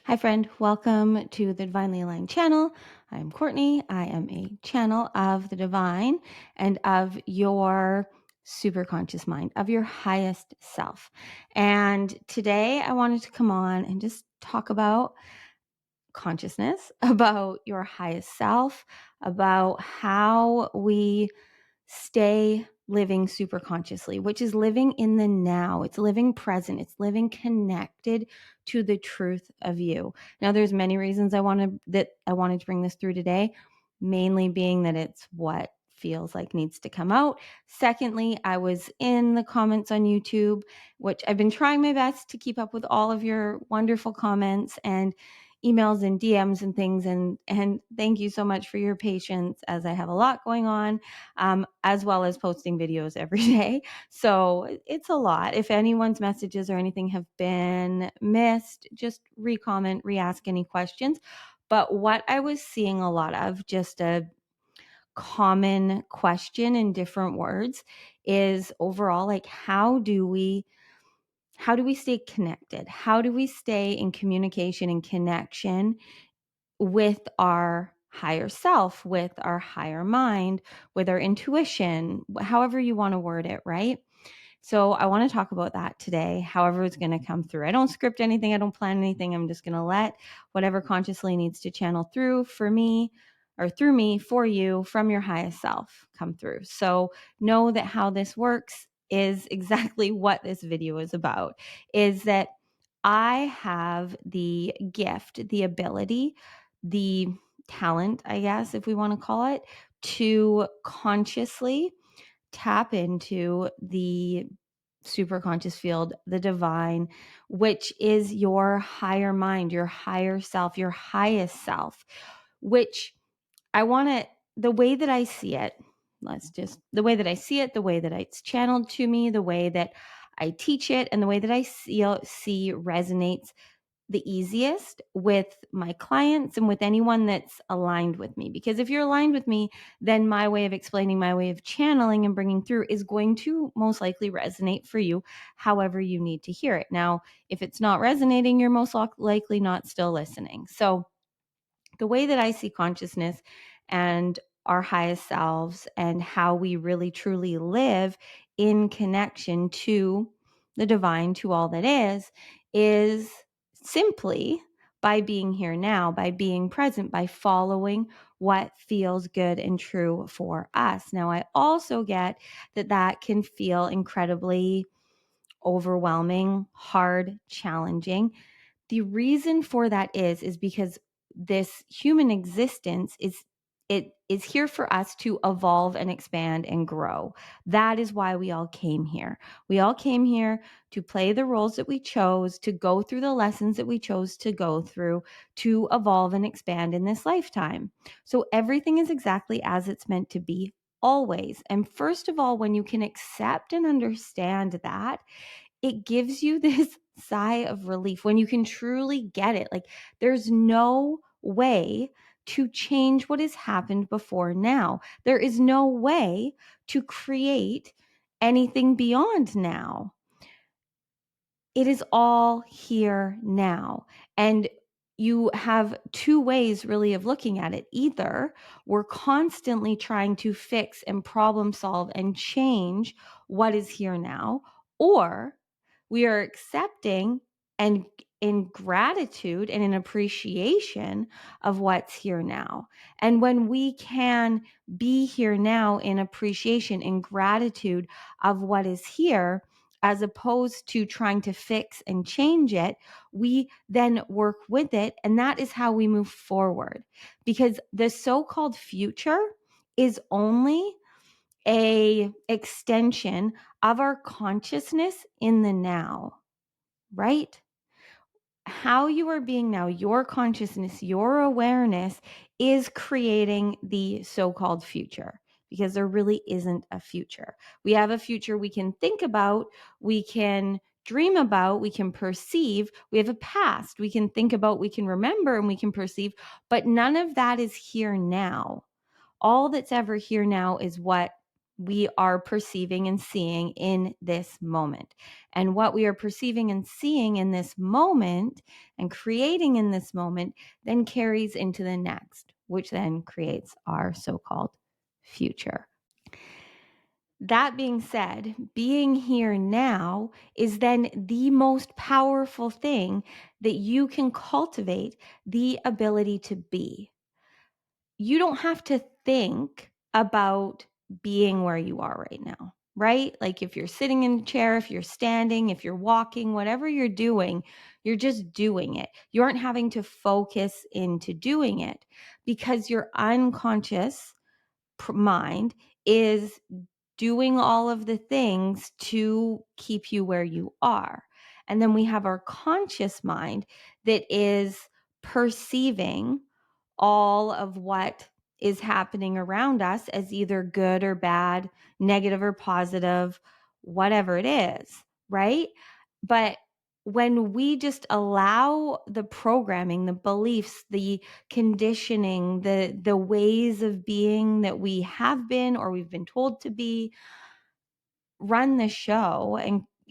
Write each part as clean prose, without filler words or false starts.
Hi, friend. Welcome to the Divinely Aligned channel. I'm Courtney. I am a channel of the divine and of your superconscious mind, of your highest self. And today I wanted to come on and just talk about consciousness, about your highest self, about how we stay living super consciously, which is living in the now. It's living present. It's living connected to the truth of you. Now, there's many reasons I wanted to bring this through today, mainly being that it's what feels like needs to come out. Secondly, I was in the comments on YouTube, which I've been trying my best to keep up with all of your wonderful comments and emails and DMs and things. And thank you so much for your patience as I have a lot going on, as well as posting videos every day. So it's a lot. If anyone's messages or anything have been missed, just re-comment, re-ask any questions. But what I was seeing a lot of, just a common question in different words, is overall, like, how do we stay connected? How do we stay in communication and connection with our higher self, with our higher mind, with our intuition, however you want to word it, right? So I want to talk about that today, however it's going to come through. I don't script anything, I don't plan anything. I'm just going to let whatever consciously needs to channel through for me or through me for you from your highest self come through. So know that how this works is exactly what this video is about, is that I have the gift, the ability, the talent, I guess, if we want to call it, to consciously tap into the super conscious field, the divine, which is your higher mind, your higher self, your highest self, which I want to, the way that I see it, the way that I see it, the way that it's channeled to me, the way that I teach it, and the way that I see resonates the easiest with my clients and with anyone that's aligned with me. Because if you're aligned with me, then my way of explaining, my way of channeling and bringing through is going to most likely resonate for you however you need to hear it. Now, if it's not resonating, you're most likely not still listening. So the way that I see consciousness and our highest selves and how we really truly live in connection to the divine, to all that is simply by being here now, by being present, by following what feels good and true for us. Now, I also get that that can feel incredibly overwhelming, hard, challenging. The reason for that is because this human existence is here for us to evolve and expand and grow. That is why we all came here. We all came here to play the roles that we chose, to go through the lessons that we chose to go through, to evolve and expand in this lifetime. So everything is exactly as it's meant to be always. And first of all, when you can accept and understand that, it gives you this sigh of relief when you can truly get it. Like, there's no way to change what has happened before now. There is no way to create anything beyond now. It is all here now. And you have two ways really of looking at it. Either we're constantly trying to fix and problem solve and change what is here now, or we are accepting and in gratitude and in appreciation of what's here now. And when we can be here now in appreciation, in gratitude of what is here, as opposed to trying to fix and change it, we then work with it. And that is how we move forward. Because the so-called future is only a extension of our consciousness in the now, right? How you are being now, your consciousness, your awareness is creating the so-called future, because there really isn't a future. We have a future we can think about, we can dream about, we can perceive. We have a past we can think about, we can remember, and we can perceive, but none of that is here now. All that's ever here now is what we are perceiving and seeing in this moment. And what we are perceiving and seeing in this moment and creating in this moment then carries into the next, which then creates our so-called future. That being said, being here now is then the most powerful thing that you can cultivate the ability to be. You don't have to think about being where you are right now, right? Like if you're sitting in a chair, if you're standing, if you're walking, whatever you're doing, you're just doing it. You aren't having to focus into doing it because your unconscious mind is doing all of the things to keep you where you are. And then we have our conscious mind that is perceiving all of what is happening around us as either good or bad, negative or positive, whatever it is, right? But when we just allow the programming, the beliefs, the conditioning, the ways of being that we have been or we've been told to be, run the show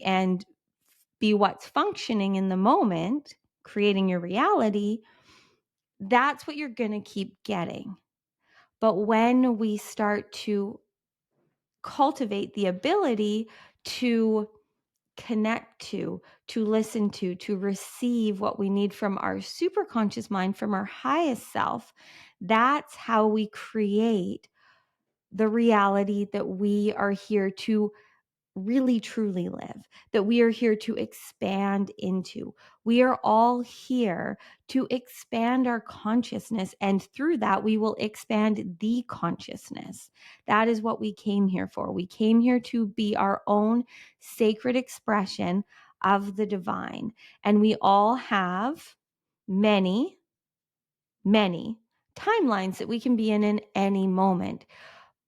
and be what's functioning in the moment, creating your reality, that's what you're going to keep getting. But when we start to cultivate the ability to connect to listen to receive what we need from our superconscious mind, from our highest self, that's how we create the reality that we are here to really truly live, that we are here to expand into. We are all here to expand our consciousness, and through that, we will expand the consciousness. That is what we came here for. We came here to be our own sacred expression of the divine, and we all have many, many timelines that we can be in any moment,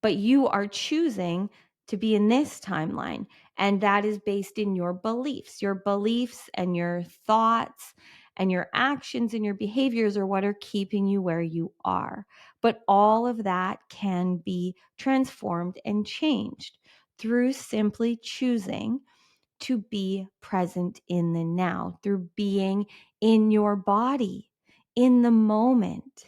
but you are choosing to be in this timeline. And that is based in your beliefs and your thoughts and your actions and your behaviors are what are keeping you where you are. But all of that can be transformed and changed through simply choosing to be present in the now, through being in your body, in the moment,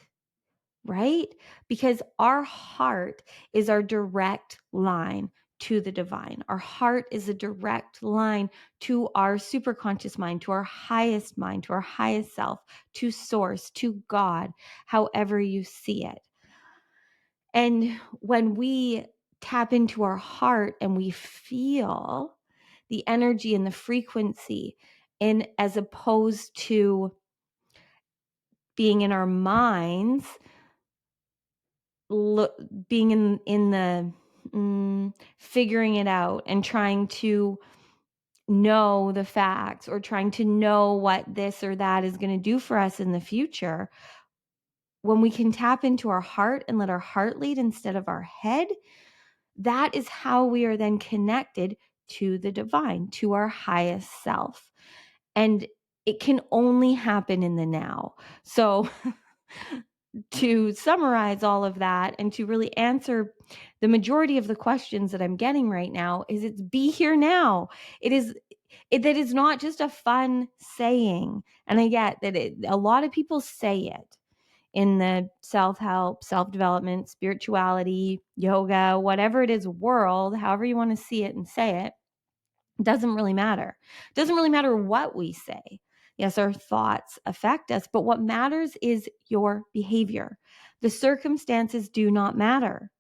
right? Because our heart is our direct line to the divine. Our heart is a direct line to our superconscious mind, to our highest mind, to our highest self, to source, to God, however you see it. And when we tap into our heart and we feel the energy and the frequency, and as opposed to being in our minds, being in the figuring it out and trying to know the facts or trying to know what this or that is going to do for us in the future, when we can tap into our heart and let our heart lead instead of our head, that is how we are then connected to the divine, to our highest self. And it can only happen in the now. So to summarize all of that and to really answer the majority of the questions that I'm getting right now, is it's be here now. That is not just a fun saying. And I get that a lot of people say it in the self-help, self-development, spirituality, yoga, whatever it is world, however you want to see it and say it. Doesn't really matter. Doesn't really matter what we say. Yes, our thoughts affect us, but what matters is your behavior. The circumstances do not matter.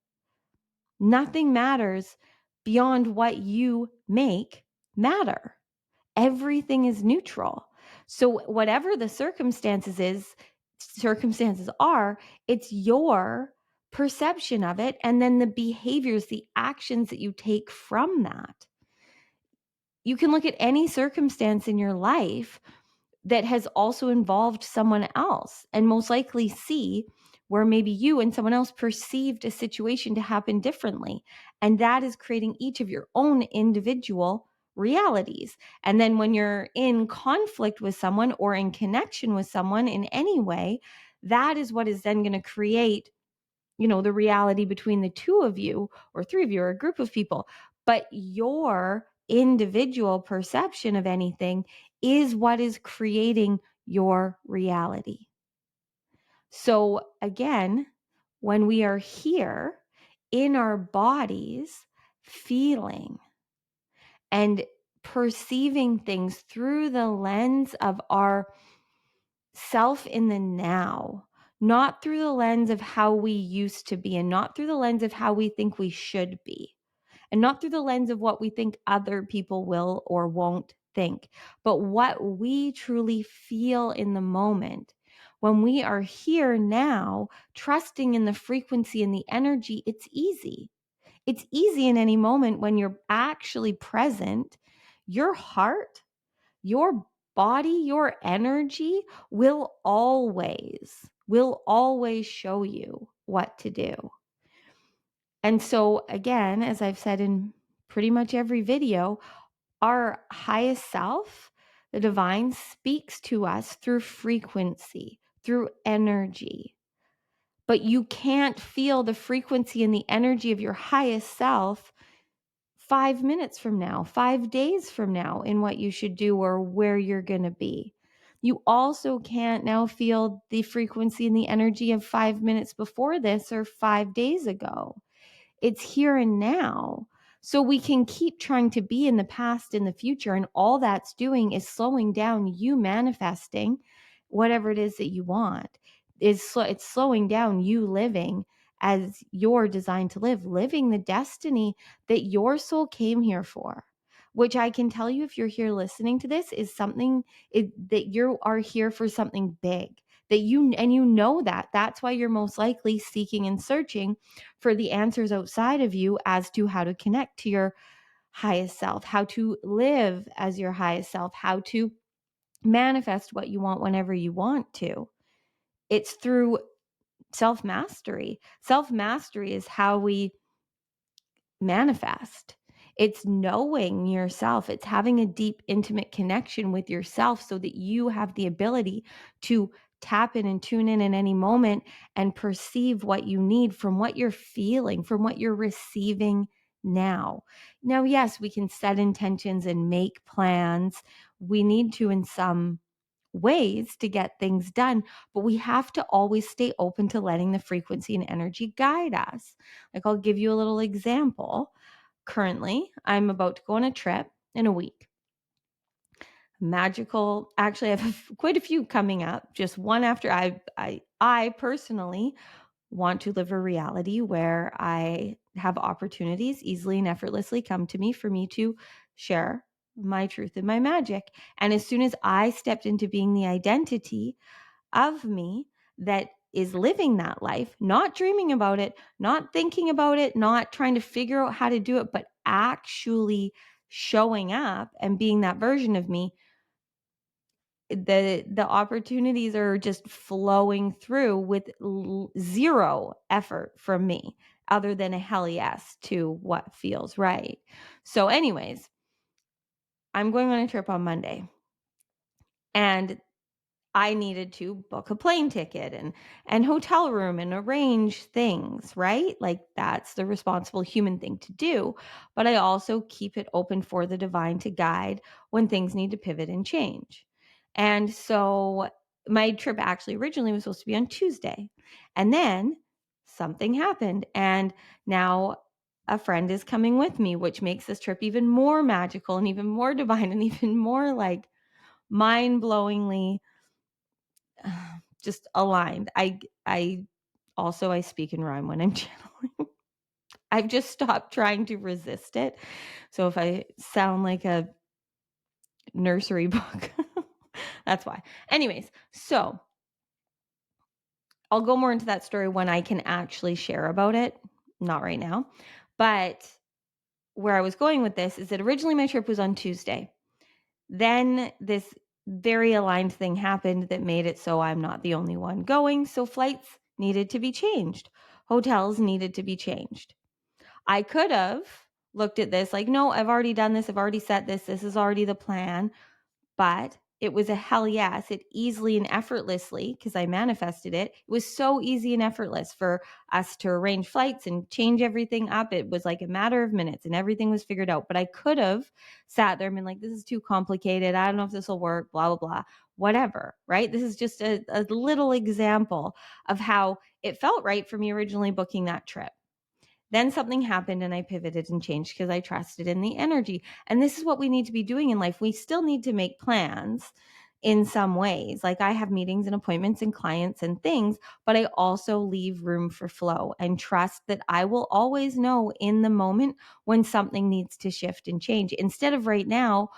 Nothing matters beyond what you make matter. Everything is neutral. So whatever the circumstances are, it's your perception of it, and then the behaviors, the actions that you take from that. You can look at any circumstance in your life that has also involved someone else and most likely see where maybe you and someone else perceived a situation to happen differently. And that is creating each of your own individual realities. And then when you're in conflict with someone or in connection with someone in any way, that is what is then going to create the reality between the two of you or three of you or a group of people, but your individual perception of anything is what is creating your reality. So again, when we are here in our bodies, feeling and perceiving things through the lens of our self in the now, not through the lens of how we used to be, and not through the lens of how we think we should be, and not through the lens of what we think other people will or won't think, but what we truly feel in the moment. When we are here now, trusting in the frequency and the energy, it's easy. It's easy in any moment when you're actually present. Your heart, your body, your energy will always show you what to do. And so again, as I've said in pretty much every video, our highest self, the divine, speaks to us through frequency, through energy. But you can't feel the frequency and the energy of your highest self 5 minutes from now, 5 days from now, in what you should do or where you're going to be. You also can't now feel the frequency and the energy of 5 minutes before this or 5 days ago. It's here and now. So we can keep trying to be in the past, in the future, and all that's doing is slowing down you manifesting whatever it is that you want. It's slowing down you living as you're designed to live, living the destiny that your soul came here for. Which I can tell you, if you're here listening to this, is something that you are here for something big. That you know that. That's why you're most likely seeking and searching for the answers outside of you as to how to connect to your highest self, how to live as your highest self, how to manifest what you want whenever you want to. It's through self-mastery. Self-mastery is how we manifest. It's knowing yourself. It's having a deep, intimate connection with yourself so that you have the ability to tap in and tune in any moment and perceive what you need from what you're feeling, from what you're receiving now. Now, yes, we can set intentions and make plans. We need to in some ways to get things done, but we have to always stay open to letting the frequency and energy guide us. Like, I'll give you a little example. Currently, I'm about to go on a trip in a week. Magical. Actually, I have quite a few coming up. Just one after. I personally want to live a reality where I have opportunities easily and effortlessly come to me for me to share my truth and my magic. And as soon as I stepped into being the identity of me that is living that life, not dreaming about it, not thinking about it, not trying to figure out how to do it, but actually showing up and being that version of me, the opportunities are just flowing through with zero effort from me other than a hell yes to what feels right. So anyways, I'm going on a trip on Monday, and I needed to book a plane ticket and hotel room and arrange things, right? Like, that's the responsible human thing to do. But I also keep it open for the divine to guide when things need to pivot and change. And so my trip actually originally was supposed to be on Tuesday. And then something happened. And now a friend is coming with me, which makes this trip even more magical and even more divine and even more like mind-blowingly just aligned. I also I speak in rhyme when I'm channeling. I've just stopped trying to resist it. So if I sound like a nursery book, that's why. Anyways, so I'll go more into that story when I can actually share about it. Not right now. But where I was going with this is that originally my trip was on Tuesday. Then this very aligned thing happened that made it so I'm not the only one going. So flights needed to be changed. Hotels needed to be changed. I could have looked at this like, no, I've already done this. I've already set this. This is already the plan. But it was a hell yes. It easily and effortlessly, because I manifested it, it was so easy and effortless for us to arrange flights and change everything up. It was like a matter of minutes and everything was figured out. But I could have sat there and been like, this is too complicated. I don't know if this will work, blah, blah, blah, whatever, right? This is just a little example of how it felt right for me originally booking that trip. Then something happened and I pivoted and changed because I trusted in the energy. And this is what we need to be doing in life. We still need to make plans in some ways. Like I have meetings and appointments and clients and things, but I also leave room for flow and trust that I will always know in the moment when something needs to shift and change. Instead of right now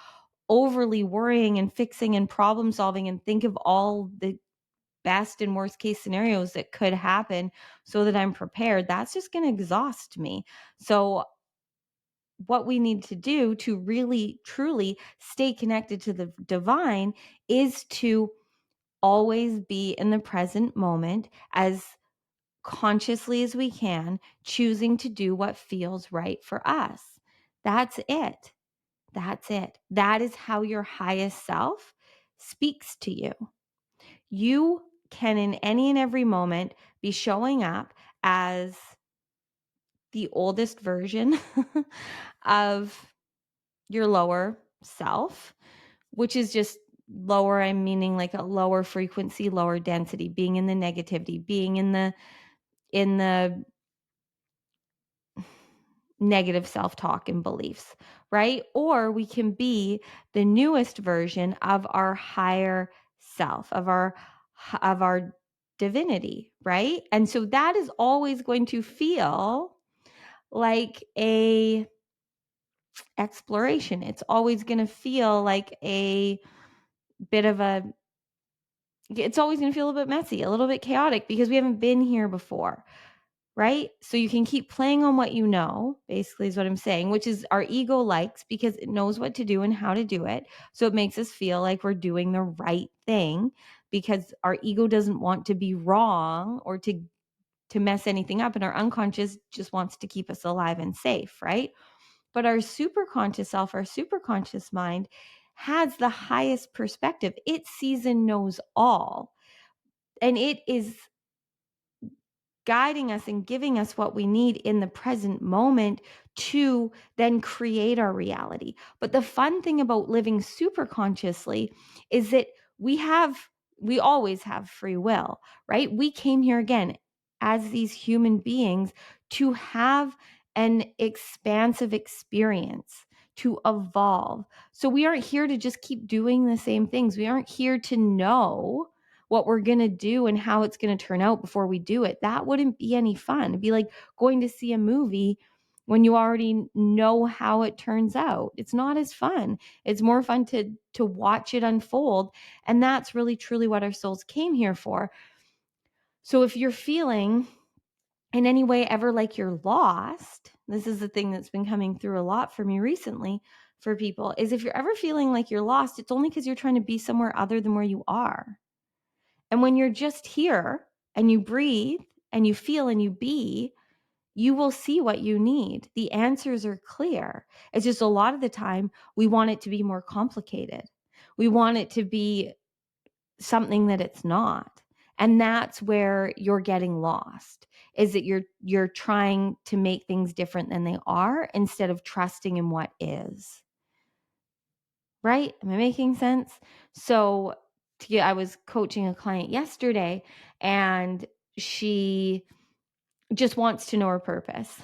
overly worrying and fixing and problem solving and think of all the best and worst case scenarios that could happen so that I'm prepared, that's just going to exhaust me. So what we need to do to really truly stay connected to the divine is to always be in the present moment as consciously as we can, choosing to do what feels right for us. That's it. That's it. That is how your highest self speaks to you. You can, in any and every moment, be showing up as the oldest version of your lower self, which is just lower. I'm meaning like a lower frequency, lower density, being in the negativity, being in the negative self-talk and beliefs, right? Or we can be the newest version of our higher self, of our divinity, right? And so that is always going to feel like a exploration. It's always going to feel like a bit of a it's always going to feel a bit messy, a little bit chaotic because we haven't been here before. Right? So you can keep playing on what you know, basically is what I'm saying, which is our ego likes because it knows what to do and how to do it. So it makes us feel like we're doing the right thing because our ego doesn't want to be wrong or to mess anything up, and our unconscious just wants to keep us alive and safe, right? But our superconscious self, our superconscious mind has the highest perspective. It sees and knows all. And it is guiding us and giving us what we need in the present moment to then create our reality. But the fun thing about living super consciously is that we always have free will, right? We came here again as these human beings to have an expansive experience, to evolve. So we aren't here to just keep doing the same things. We aren't here to know what we're going to do and how it's going to turn out before we do it. That wouldn't be any fun. It'd be like going to see a movie when you already know how it turns out. It's not as fun. It's more fun to watch it unfold, and that's really truly what our souls came here for. So if you're feeling in any way ever like you're lost, this is the thing that's been coming through a lot for me recently for people, is if you're ever feeling like you're lost, it's only because you're trying to be somewhere other than where you are. And when you're just here and you breathe and you feel and you be, you will see what you need. The answers are clear. It's just a lot of the time we want it to be more complicated. We want it to be something that it's not. And that's where you're getting lost, is that you're trying to make things different than they are instead of trusting in what is. Right? Am I making sense? So I was coaching a client yesterday and she just wants to know her purpose.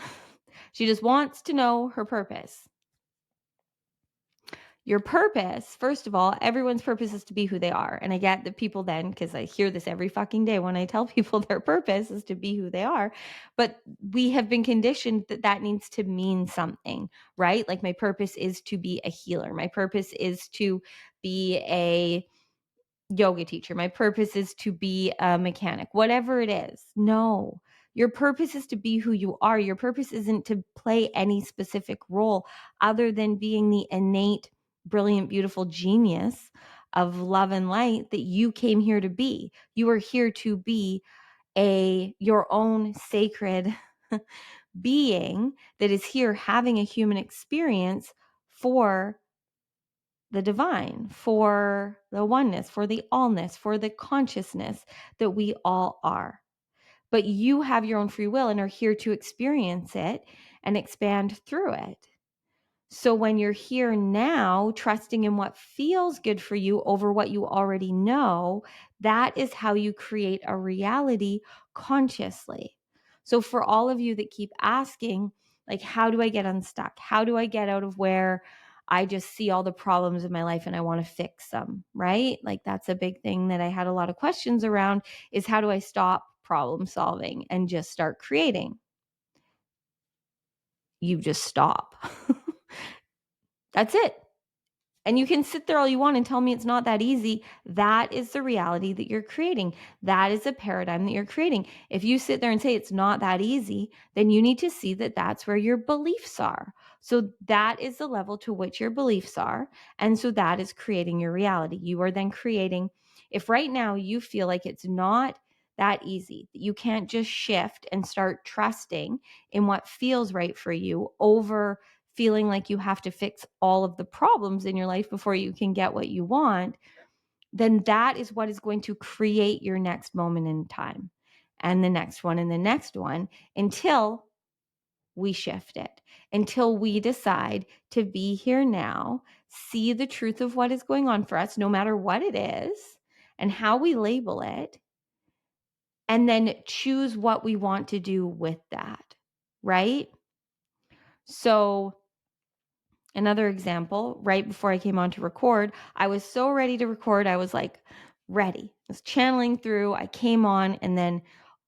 She just wants to know her purpose. Your purpose, first of all, everyone's purpose is to be who they are. And I get that people then, because I hear this every fucking day when I tell people their purpose is to be who they are. But we have been conditioned that that needs to mean something, right? Like my purpose is to be a healer. My purpose is to be a yoga teacher. My purpose is to be a mechanic, whatever it is. No, your purpose is to be who you are. Your purpose isn't to play any specific role other than being the innate, brilliant, beautiful genius of love and light that you came here to be. You are here to be your own sacred being that is here having a human experience for the divine, for the oneness, for the allness, for the consciousness that we all are. But you have your own free will and are here to experience it and expand through it. So when you're here now, trusting in what feels good for you over what you already know, that is how you create a reality consciously. So for all of you that keep asking, like, how do I get unstuck? How do I get out of where I just see all the problems in my life and I want to fix them, right? Like that's a big thing that I had a lot of questions around is how do I stop problem solving and just start creating? You just stop. That's it. And you can sit there all you want and tell me it's not that easy. That is the reality that you're creating. That is a paradigm that you're creating. If you sit there and say it's not that easy, then you need to see that that's where your beliefs are. So that is the level to which your beliefs are. And so that is creating your reality. You are then creating, if right now you feel like it's not that easy, that you can't just shift and start trusting in what feels right for you over feeling like you have to fix all of the problems in your life before you can get what you want, then that is what is going to create your next moment in time and the next one and the next one until we shift it, until we decide to be here now, see the truth of what is going on for us, no matter what it is and how we label it, and then choose what we want to do with that, right? So another example, right before I came on to record, I was so ready to record. I was like ready. I was channeling through. I came on and then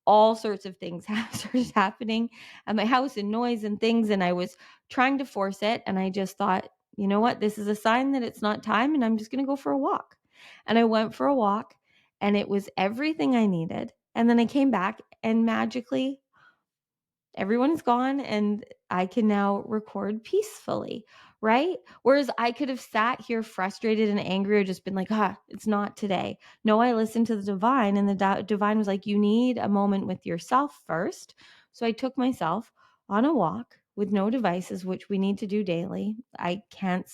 all sorts of things started happening at my house and noise and things. And I was trying to force it. And I just thought, you know what? This is a sign that it's not time and I'm just going to go for a walk. And I went for a walk and it was everything I needed. And then I came back and magically everyone is gone and I can now record peacefully, right? Whereas I could have sat here frustrated and angry or just been like, it's not today. No, I listened to the divine and the divine was like, you need a moment with yourself first. So I took myself on a walk with no devices, which we need to do daily. I can't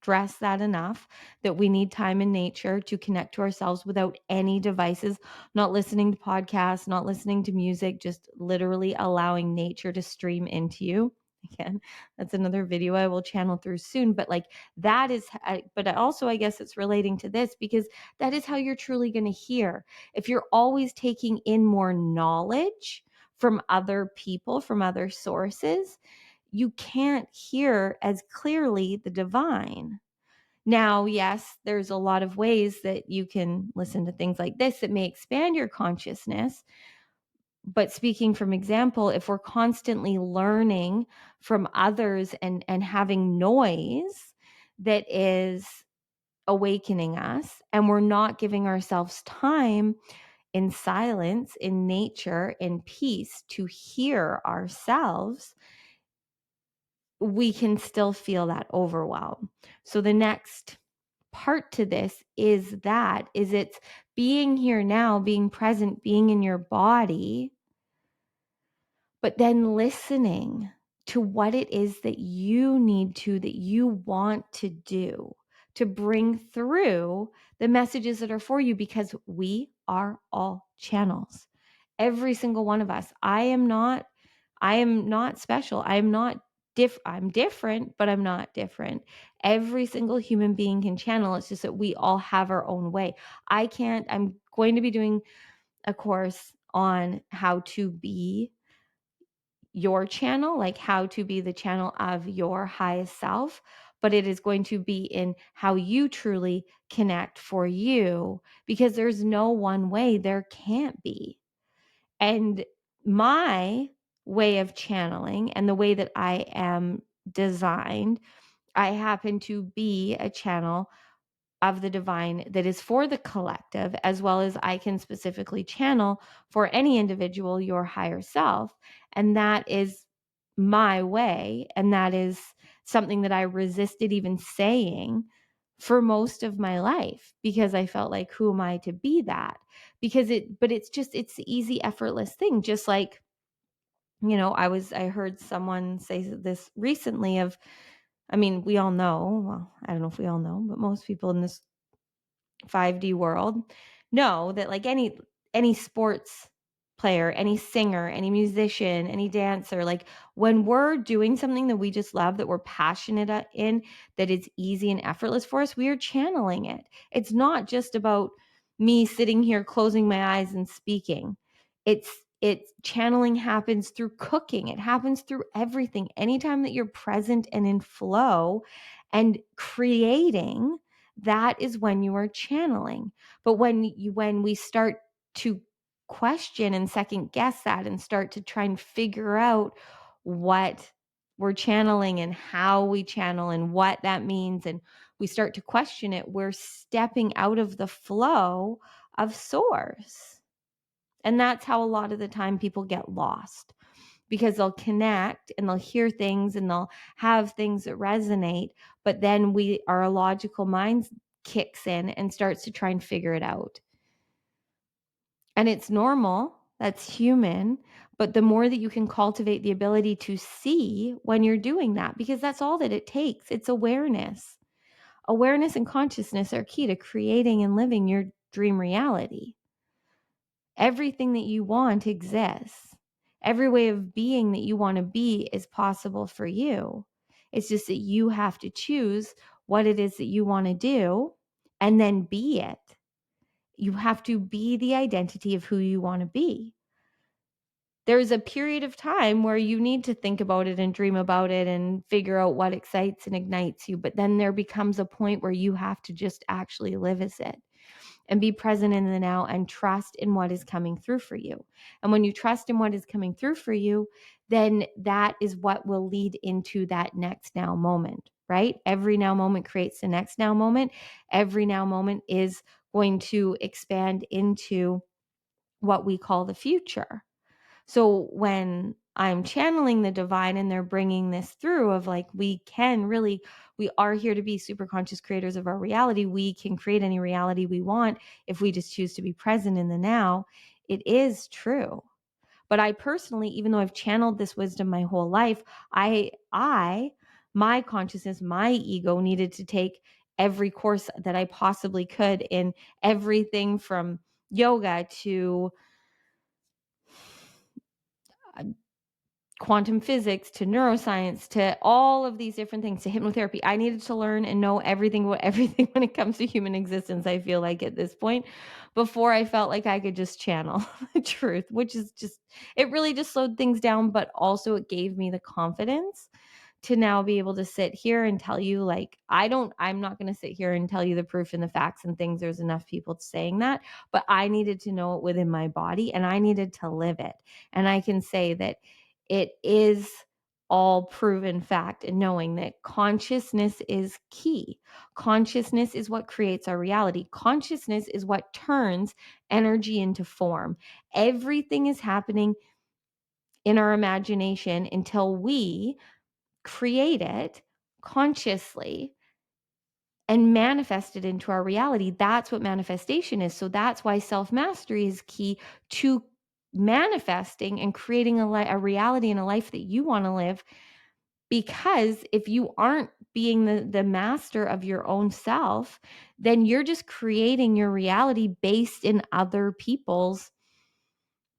stress that enough that we need time in nature to connect to ourselves without any devices, not listening to podcasts, not listening to music, just literally allowing nature to stream into you. Again, that's another video I will channel through soon, but like that is, but also I guess it's relating to this because that is how you're truly going to hear. If you're always taking in more knowledge from other people, from other sources, you can't hear as clearly the divine. Now, yes, there's a lot of ways that you can listen to things like this that may expand your consciousness. But speaking from example, if we're constantly learning from others and having noise that is awakening us, and we're not giving ourselves time in silence, in nature, in peace to hear ourselves, we can still feel that overwhelm. So the next part to this is it's being here now, being present, being in your body, but then listening to what it is that you need to, that you want to do to bring through the messages that are for you, because we are all channels. Every single one of us. I am not special. I'm different, but I'm not different. Every single human being can channel. It's just that we all have our own way. I'm going to be doing a course on how to be your channel, like how to be the channel of your highest self, but it is going to be in how you truly connect for you, because there's no one way. There can't be. And my way of channeling and the way that I am designed, I happen to be a channel of the divine that is for the collective, as well as I can specifically channel for any individual, your higher self. And that is my way. And that is something that I resisted even saying for most of my life, because I felt like, who am I to be that? But it's the easy, effortless thing. Just like, I heard someone say this recently of, I mean, we all know, well, I don't know if we all know, but most people in this 5D world know that like any sports player, any singer, any musician, any dancer, like when we're doing something that we just love, that we're passionate in, that it's easy and effortless for us, we are channeling it. It's not just about me sitting here closing my eyes and speaking. It's channeling happens through cooking. It happens through everything. Anytime that you're present and in flow and creating, that is when you are channeling. But when we start to question and second guess that and start to try and figure out what we're channeling and how we channel and what that means, and we start to question it, we're stepping out of the flow of source. And that's how a lot of the time people get lost, because they'll connect and they'll hear things and they'll have things that resonate, but then our logical mind kicks in and starts to try and figure it out. And it's normal, that's human, but the more that you can cultivate the ability to see when you're doing that, because that's all that it takes. It's awareness. Awareness and consciousness are key to creating and living your dream reality. Everything that you want exists. Every way of being that you want to be is possible for you. It's just that you have to choose what it is that you want to do and then be it. You have to be the identity of who you want to be. There's a period of time where you need to think about it and dream about it and figure out what excites and ignites you. But then there becomes a point where you have to just actually live as it and be present in the now and trust in what is coming through for you. And when you trust in what is coming through for you, then that is what will lead into that next now moment, right? Every now moment creates the next now moment. Every now moment is going to expand into what we call the future. So when I'm channeling the divine and they're bringing this through of like, we are here to be super conscious creators of our reality. We can create any reality we want if we just choose to be present in the now. It is true. But I personally, even though I've channeled this wisdom my whole life, my consciousness, my ego needed to take every course that I possibly could in everything from yoga to quantum physics to neuroscience to all of these different things to hypnotherapy. I needed to learn and know everything when it comes to human existence, I feel like at this point, before I felt like I could just channel the truth, which is just, it really just slowed things down, but also it gave me the confidence to now be able to sit here and tell you, like, I'm not going to sit here and tell you the proof and the facts and things. There's enough people saying that, but I needed to know it within my body and I needed to live it. And I can say that it is all proven fact, and knowing that consciousness is key. Consciousness is what creates our reality. Consciousness is what turns energy into form. Everything is happening in our imagination until we create it consciously and manifest it into our reality. That's what manifestation is. So that's why self-mastery is key to manifesting and creating a reality and a life that you want to live. Because if you aren't being the master of your own self, then you're just creating your reality based in other people's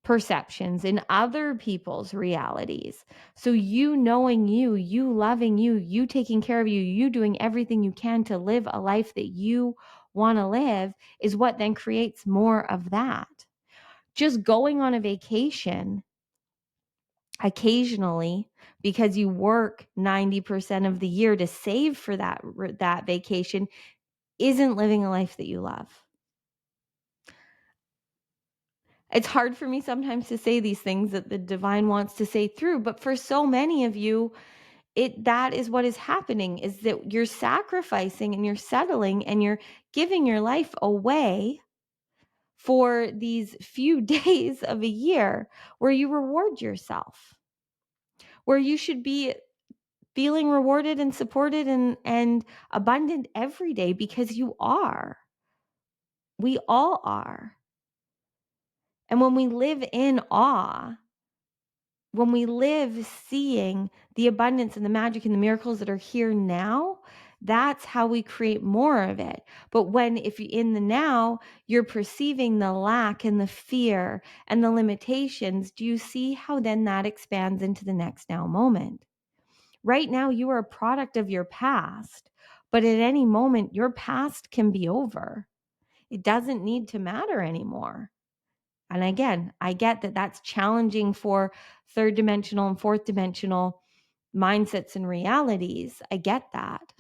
perceptions, in other people's realities. So you knowing you loving you taking care of you doing everything you can to live a life that you want to live is what then creates more of that. Just going on a vacation occasionally because you work 90% of the year to save for that vacation isn't living a life that you love. It's hard for me sometimes to say these things that the divine wants to say through, but for so many of you, that is what is happening, is that you're sacrificing and you're settling and you're giving your life away for these few days of a year where you reward yourself, where you should be feeling rewarded and supported and abundant every day, because you are. We all are. And when we live in awe, when we live seeing the abundance and the magic and the miracles that are here now, that's how we create more of it. But if you in the now, you're perceiving the lack and the fear and the limitations, do you see how then that expands into the next now moment? Right now, you are a product of your past, but at any moment, your past can be over. It doesn't need to matter anymore. And again, I get that that's challenging for third dimensional and fourth dimensional mindsets and realities. I get that.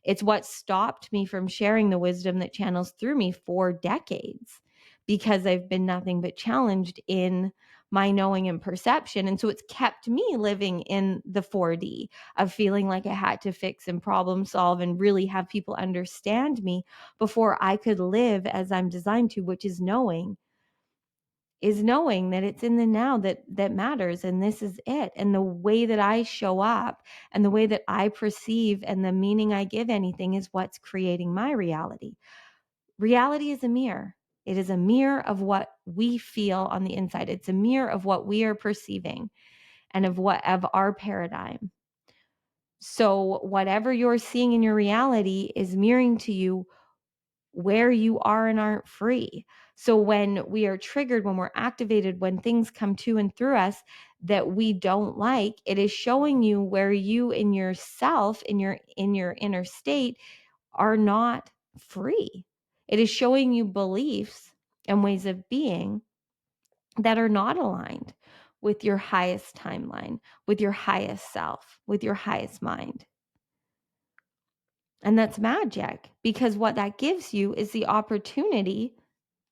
It's what stopped me from sharing the wisdom that channels through me for decades, because I've been nothing but challenged in my knowing and perception. And so it's kept me living in the 4D of feeling like I had to fix and problem solve and really have people understand me before I could live as I'm designed to, which is knowing that it's in the now that matters, and this is it. And the way that I show up and the way that I perceive and the meaning I give anything is what's creating my reality. Reality is a mirror. It is a mirror of what we feel on the inside. It's a mirror of what we are perceiving and of our paradigm. So whatever you're seeing in your reality is mirroring to you where you are and aren't free. So when we are triggered, when we're activated, when things come to and through us that we don't like, it is showing you where you in yourself, in your inner state, are not free. It is showing you beliefs and ways of being that are not aligned with your highest timeline, with your highest self, with your highest mind. And that's magic, because what that gives you is the opportunity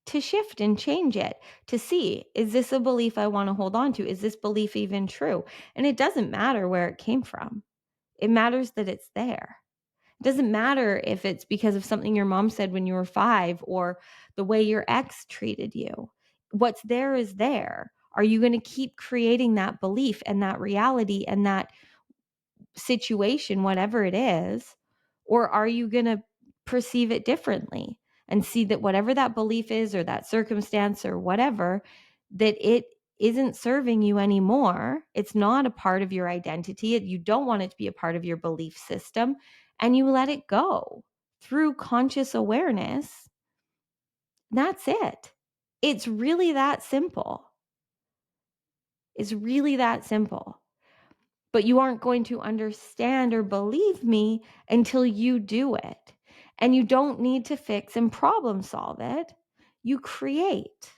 to shift and change it, to see, is this a belief I want to hold on to? Is this belief even true? And it doesn't matter where it came from. It matters that it's there. It doesn't matter if it's because of something your mom said when you were 5 or the way your ex treated you. What's there is there. Are you going to keep creating that belief and that reality and that situation, whatever it is? Or are you going to perceive it differently and see that whatever that belief is or that circumstance or whatever, that it isn't serving you anymore? It's not a part of your identity. You don't want it to be a part of your belief system, and you let it go through conscious awareness. That's it. It's really that simple. It's really that simple. But you aren't going to understand or believe me until you do it. And you don't need to fix and problem solve it. You create.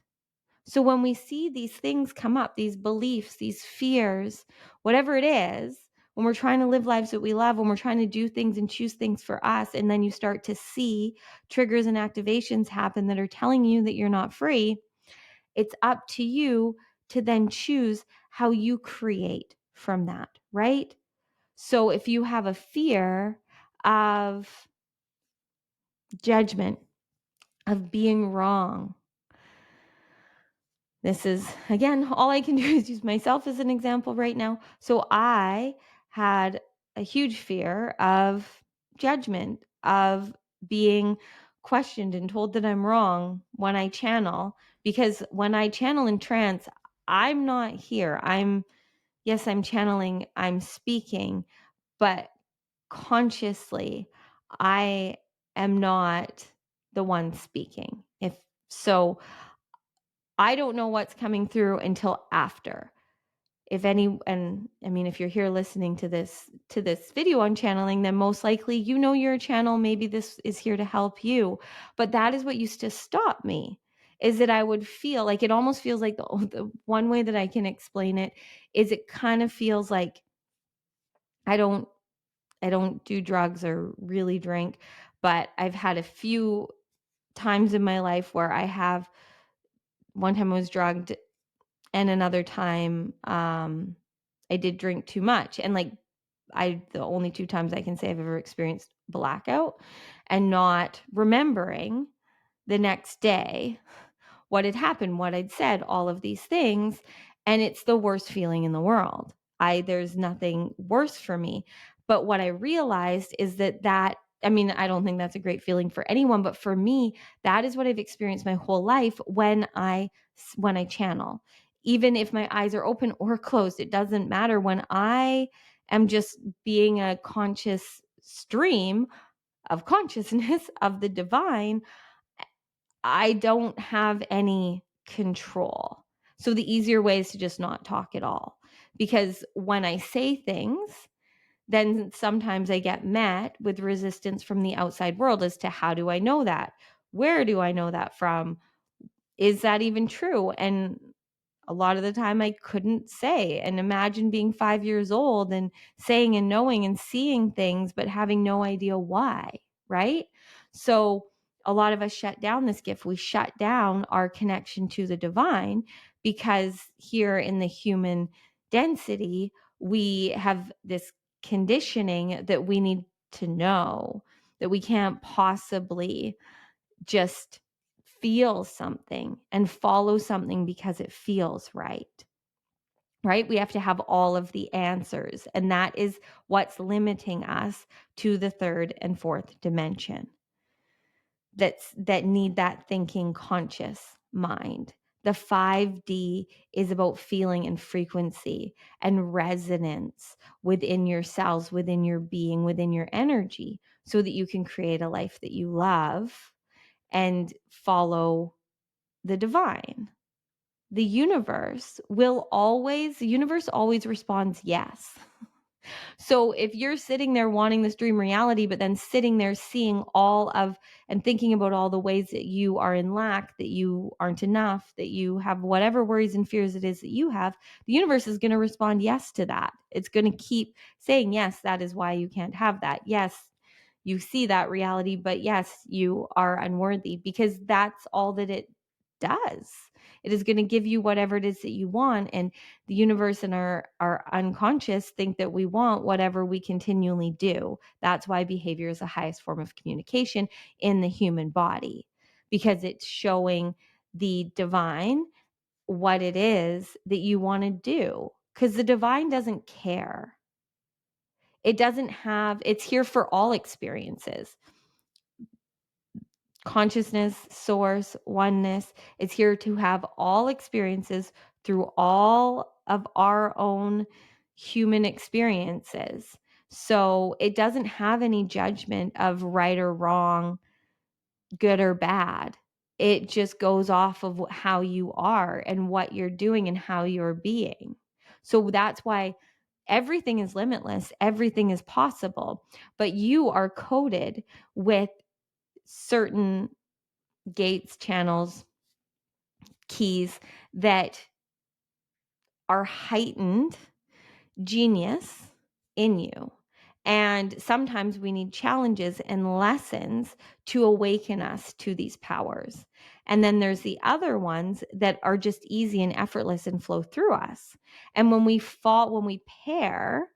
So when we see these things come up, these beliefs, these fears, whatever it is, when we're trying to live lives that we love, when we're trying to do things and choose things for us, and then you start to see triggers and activations happen that are telling you that you're not free, it's up to you to then choose how you create from that, right? So if you have a fear of judgment, of being wrong, this is, again, all I can do is use myself as an example right now. So I had a huge fear of judgment, of being questioned and told that I'm wrong when I channel, because when I channel in trance, I'm not here. Yes, I'm channeling, I'm speaking, but consciously, I am not the one speaking. If so, I don't know what's coming through until after. If any, and I mean, if you're here listening to this video on channeling, then most likely you know you're a channel. Maybe this is here to help you. But that is what used to stop me, is that I would feel like, it almost feels like the one way that I can explain it is it kind of feels like I don't do drugs or really drink, but I've had a few times in my life where one time I was drugged, and another time I did drink too much. And like, the only 2 times I can say I've ever experienced blackout and not remembering the next day what had happened, what I'd said, all of these things. And it's the worst feeling in the world. There's nothing worse for me. But what I realized is that, I mean, I don't think that's a great feeling for anyone, but for me, that is what I've experienced my whole life when I channel, even if my eyes are open or closed, it doesn't matter. When I am just being a conscious stream of consciousness of the divine, I don't have any control. So the easier way is to just not talk at all. Because when I say things, then sometimes I get met with resistance from the outside world as to how do I know that? Where do I know that from? Is that even true? And a lot of the time I couldn't say. And imagine being 5 years old and saying and knowing and seeing things, but having no idea why, right? So a lot of us shut down this gift. We shut down our connection to the divine because here in the human density, we have this conditioning that we need to know, that we can't possibly just feel something and follow something because it feels right. Right? We have to have all of the answers. And that is what's limiting us to the third and fourth dimension that need that thinking conscious mind. The 5D is about feeling and frequency and resonance within yourselves, within your being, within your energy, so that you can create a life that you love and follow the divine. The universe always responds yes. So if you're sitting there wanting this dream reality, but then sitting there seeing all of and thinking about all the ways that you are in lack, that you aren't enough, that you have whatever worries and fears it is that you have, the universe is going to respond yes to that. It's going to keep saying, yes, that is why you can't have that. Yes, you see that reality, but yes, you are unworthy, because that's all that it does. It is going to give you whatever it is that you want. And the universe and our unconscious think that we want whatever we continually do. That's why behavior is the highest form of communication in the human body, because it's showing the divine what it is that you want to do. Because the divine doesn't care. It's here for all experiences. Consciousness, source, oneness is here to have all experiences through all of our own human experiences. So it doesn't have any judgment of right or wrong, good or bad. It just goes off of how you are and what you're doing and how you're being. So that's why everything is limitless, everything is possible, but you are coded with certain gates, channels, keys that are heightened genius in you. And sometimes we need challenges and lessons to awaken us to these powers. And then there's the other ones that are just easy and effortless and flow through us. And when we pair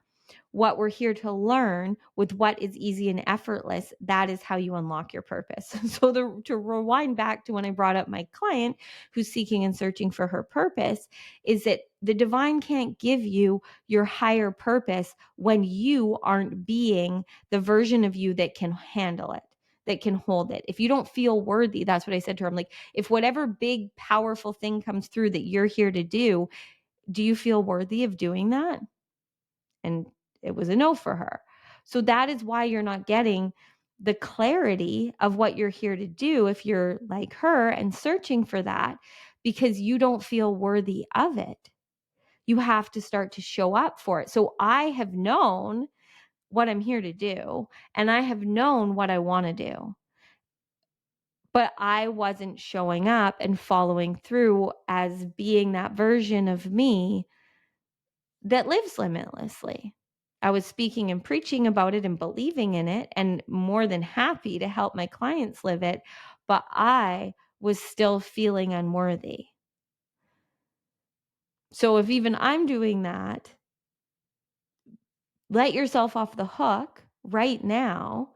what we're here to learn with what is easy and effortless, that is how you unlock your purpose. So to rewind back to when I brought up my client who's seeking and searching for her purpose, is that the divine can't give you your higher purpose when you aren't being the version of you that can handle it, that can hold it. If you don't feel worthy, that's what I said to her. I'm like, if whatever big, powerful thing comes through that you're here to do you feel worthy of doing that? And it was a no for her. So that is why you're not getting the clarity of what you're here to do if you're like her and searching for that, because you don't feel worthy of it. You have to start to show up for it. So I have known what I'm here to do, and I have known what I want to do, but I wasn't showing up and following through as being that version of me that lives limitlessly. I was speaking and preaching about it and believing in it and more than happy to help my clients live it, but I was still feeling unworthy. So if even I'm doing that, let yourself off the hook right now.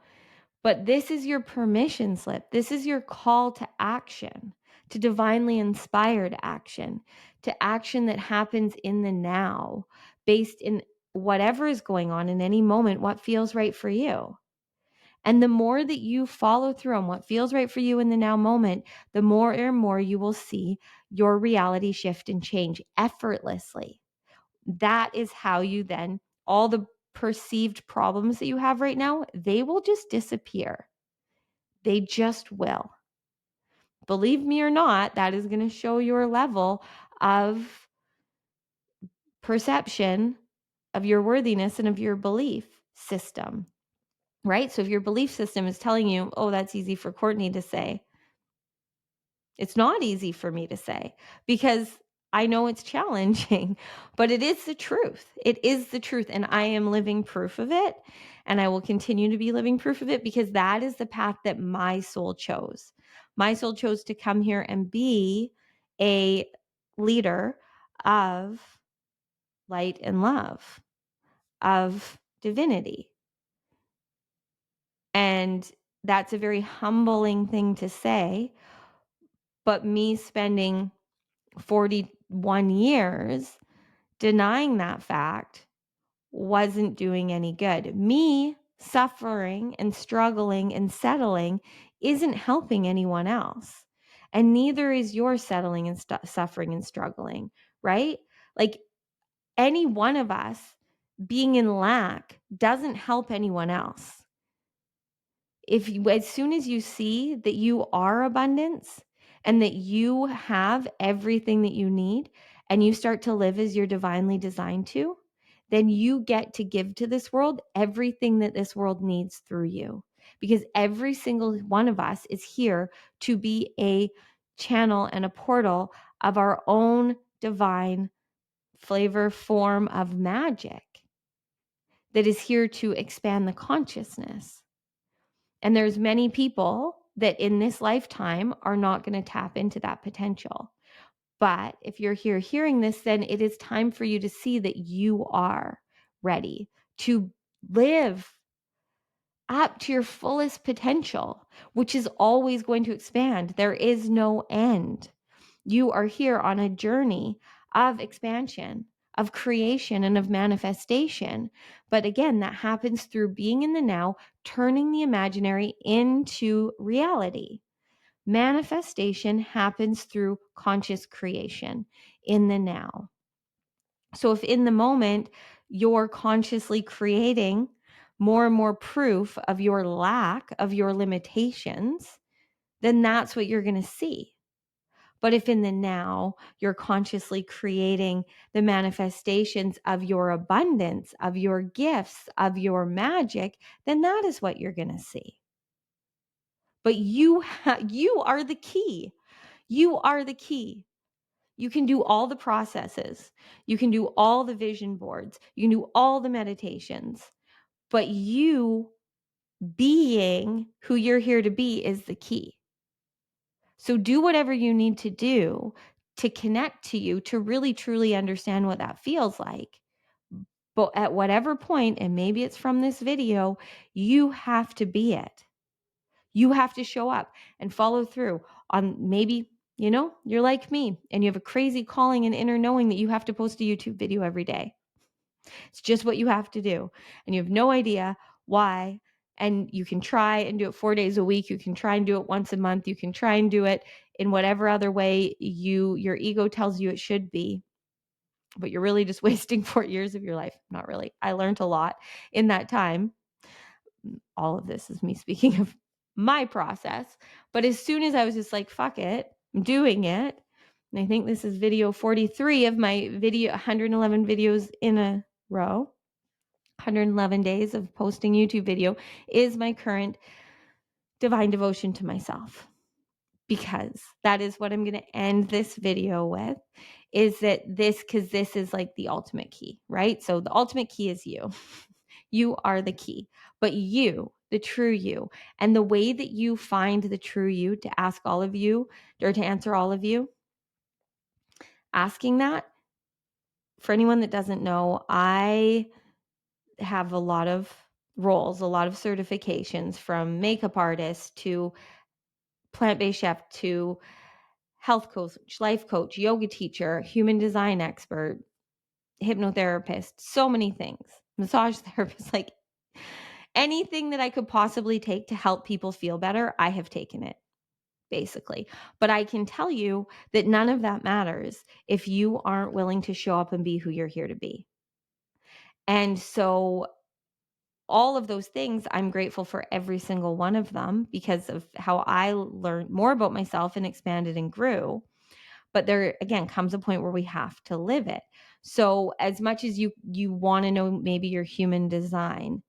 But this is your permission slip. This is your call to action, to divinely inspired action, to action that happens in the now, based in whatever is going on in any moment, what feels right for you. And the more that you follow through on what feels right for you in the now moment, the more and more you will see your reality shift and change effortlessly. That is how you then, all the perceived problems that you have right now, they will just disappear. They just will. Believe me or not, that is going to show your level of perception of your worthiness and of your belief system, right? So if your belief system is telling you, oh, that's easy for Courtney to say, it's not easy for me to say because I know it's challenging, but it is the truth. It is the truth. And I am living proof of it. And I will continue to be living proof of it because that is the path that my soul chose. My soul chose to come here and be a leader of light and love, of divinity. And that's a very humbling thing to say. But me spending 41 years denying that fact wasn't doing any good. Me suffering and struggling and settling isn't helping anyone else. And neither is your settling and suffering and struggling, right? Like any one of us being in lack doesn't help anyone else. If you, as soon as you see that you are abundance and that you have everything that you need and you start to live as you're divinely designed to, then you get to give to this world everything that this world needs through you. Because every single one of us is here to be a channel and a portal of our own divine flavor form of magic that is here to expand the consciousness. And there's many people that in this lifetime are not going to tap into that potential. But if you're here hearing this, then it is time for you to see that you are ready to live up to your fullest potential, which is always going to expand. There is no end. You are here on a journey of expansion, of creation, and of manifestation. But again, that happens through being in the now, turning the imaginary into reality. Manifestation happens through conscious creation in the now. So if in the moment you're consciously creating more and more proof of your lack, of your limitations, then that's what you're going to see. But if in the now you're consciously creating the manifestations of your abundance, of your gifts, of your magic, then that is what you're going to see. But you are the key. You are the key. You can do all the processes. You can do all the vision boards. You can do all the meditations. But you being who you're here to be is the key. So do whatever you need to do to connect to you, to really truly understand what that feels like. But at whatever point, and maybe it's from this video, you have to be it. You have to show up and follow through on maybe, you're like me and you have a crazy calling and inner knowing that you have to post a YouTube video every day. It's just what you have to do. And you have no idea why. And you can try and do it 4 days a week. You can try and do it once a month. You can try and do it in whatever other way your ego tells you it should be. But you're really just wasting 4 years of your life. Not really. I learned a lot in that time. All of this is me speaking of my process. But as soon as I was just like, fuck it, I'm doing it. And I think this is video 43 of my 111 videos in a row. 111 days of posting YouTube video is my current divine devotion to myself, because that is what I'm going to end this video with, is that because this is like the ultimate key, right? So the ultimate key is you. You are the key, but you, the true you, and the way that you find the true you, to ask all of you, or to answer all of you, asking that, for anyone that doesn't know, I have a lot of roles, a lot of certifications, from makeup artist to plant-based chef to health coach, life coach, yoga teacher, human design expert, hypnotherapist, so many things, massage therapist, like anything that I could possibly take to help people feel better, I have taken it. basically. But I can tell you that none of that matters if you aren't willing to show up and be who you're here to be. And so all of those things, I'm grateful for every single one of them because of how I learned more about myself and expanded and grew. But there again comes a point where we have to live it. So as much as you want to know maybe your human design,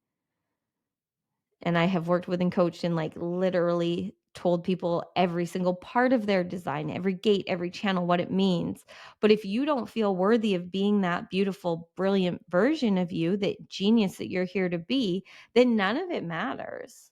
and I have worked with and coached and like literally told people every single part of their design, every gate, every channel, what it means. But if you don't feel worthy of being that beautiful, brilliant version of you, that genius that you're here to be, then none of it matters.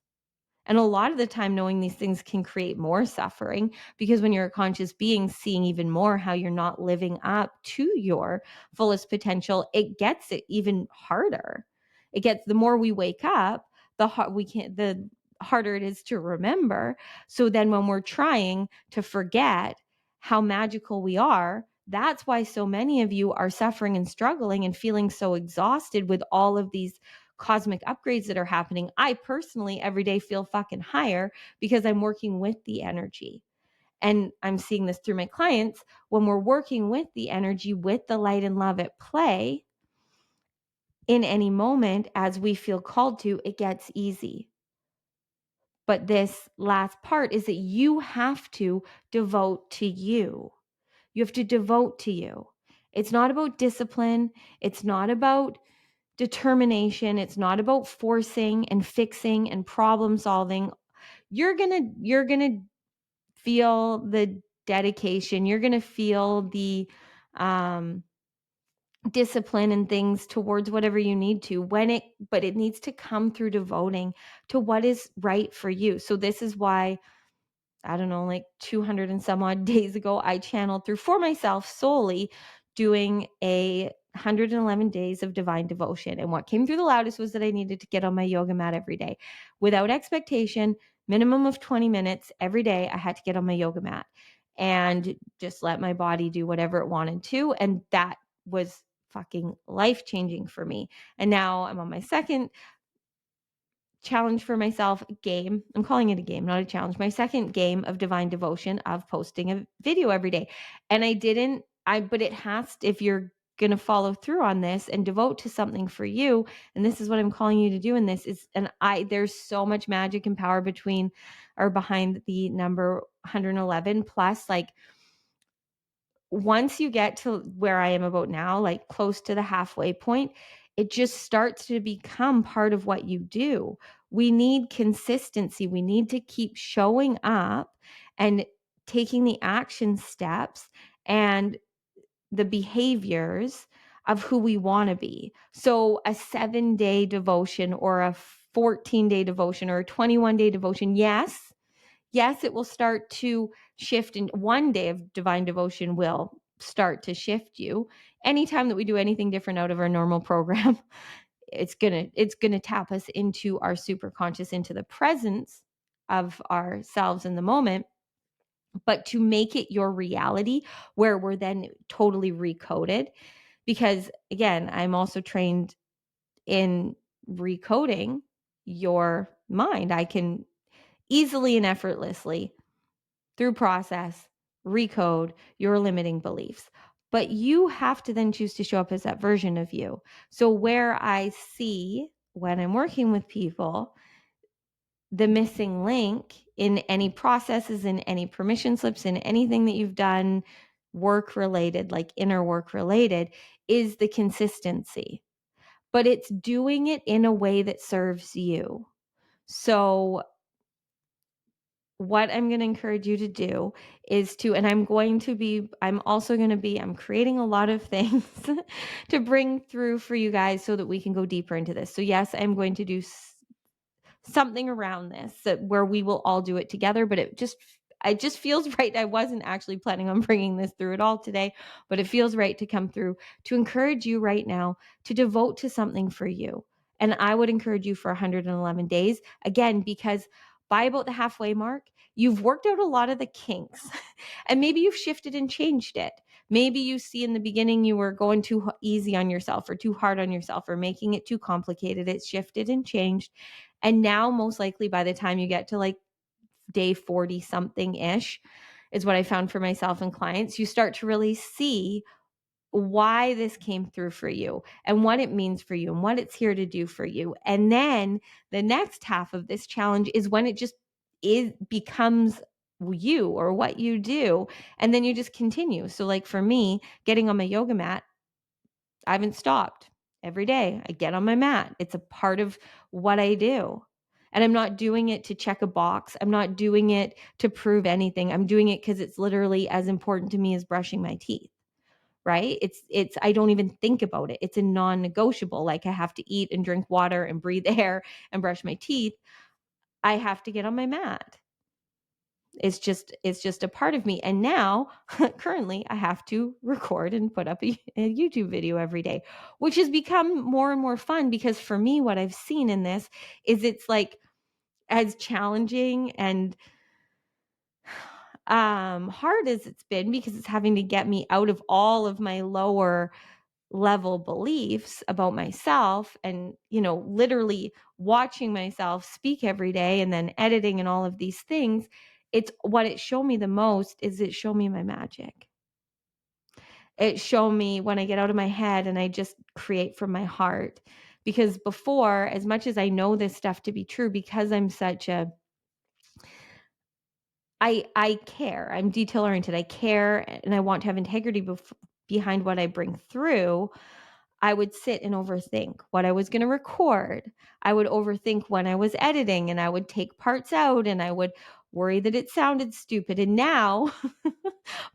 And a lot of the time, knowing these things can create more suffering because when you're a conscious being, seeing even more how you're not living up to your fullest potential, it gets it even harder. It gets the more we wake up, the harder it is to remember. So then when we're trying to forget how magical we are, that's why so many of you are suffering and struggling and feeling so exhausted with all of these cosmic upgrades that are happening. I personally every day feel fucking higher because I'm working with the energy. And I'm seeing this through my clients. When we're working with the energy, with the light and love at play, in any moment as we feel called to, it gets easy. But this last part is that you have to devote to you. You have to devote to you. It's not about discipline. It's not about determination. It's not about forcing and fixing and problem solving. You're going to feel the dedication. You're going to feel the discipline and things towards whatever you need to but it needs to come through devoting to what is right for you. So this is why I don't know, like 200 and some odd days ago, I channeled through for myself solely doing a 111 days of divine devotion. And what came through the loudest was that I needed to get on my yoga mat every day without expectation, minimum of 20 minutes every day. I had to get on my yoga mat and just let my body do whatever it wanted to. And that was fucking life changing for me. And now I'm on my second challenge for myself game. I'm calling it a game, not a challenge. My second game of divine devotion of posting a video every day. And but it has to, if you're going to follow through on this and devote to something for you, and this is what I'm calling you to do in this is, there's so much magic and power behind the number 111 plus, like, once you get to where I am about now, like close to the halfway point, it just starts to become part of what you do. We need consistency. We need to keep showing up and taking the action steps and the behaviors of who we want to be. So a 7-day devotion or a 14-day devotion or a 21-day devotion, yes, it will start to shift, and one day of divine devotion will start to shift you. Anytime that we do anything different out of our normal program, it's gonna tap us into our super conscious, into the presence of ourselves in the moment. But to make it your reality, where we're then totally recoded, because again, I'm also trained in recoding your mind. I can easily and effortlessly, through process, recode your limiting beliefs. But you have to then choose to show up as that version of you. So where I see when I'm working with people, the missing link in any processes, in any permission slips, in anything that you've done work related, like inner work related, is the consistency. But it's doing it in a way that serves you. So what I'm going to encourage you to do is and I'm creating a lot of things to bring through for you guys so that we can go deeper into this. So yes, I'm going to do something around this where we will all do it together, but it just feels right. I wasn't actually planning on bringing this through at all today, but it feels right to come through to encourage you right now to devote to something for you. And I would encourage you for 111 days, again, because by about the halfway mark, you've worked out a lot of the kinks and maybe you've shifted and changed it. Maybe you see in the beginning you were going too easy on yourself or too hard on yourself or making it too complicated. It's shifted and changed. And now most likely by the time you get to like day 40 something ish is what I found for myself and clients. You start to really see why this came through for you and what it means for you and what it's here to do for you. And then the next half of this challenge is when it just becomes you or what you do. And then you just continue. So like for me, getting on my yoga mat, I haven't stopped. Every day I get on my mat. It's a part of what I do. And I'm not doing it to check a box. I'm not doing it to prove anything. I'm doing it because it's literally as important to me as brushing my teeth, right? I don't even think about it. It's a non-negotiable. Like I have to eat and drink water and breathe air and brush my teeth. I have to get on my mat. It's just a part of me. And now currently I have to record and put up a YouTube video every day, which has become more and more fun because for me, what I've seen in this is it's like as challenging and hard as it's been because it's having to get me out of all of my lower level beliefs about myself and, literally watching myself speak every day and then editing and all of these things. It's what it showed me the most is it showed me my magic. It showed me when I get out of my head and I just create from my heart. Because before, as much as I know this stuff to be true, because I'm such a I care. I'm detail oriented. I care and I want to have integrity behind what I bring through. I would sit and overthink what I was going to record. I would overthink when I was editing and I would take parts out and I would worry that it sounded stupid. And now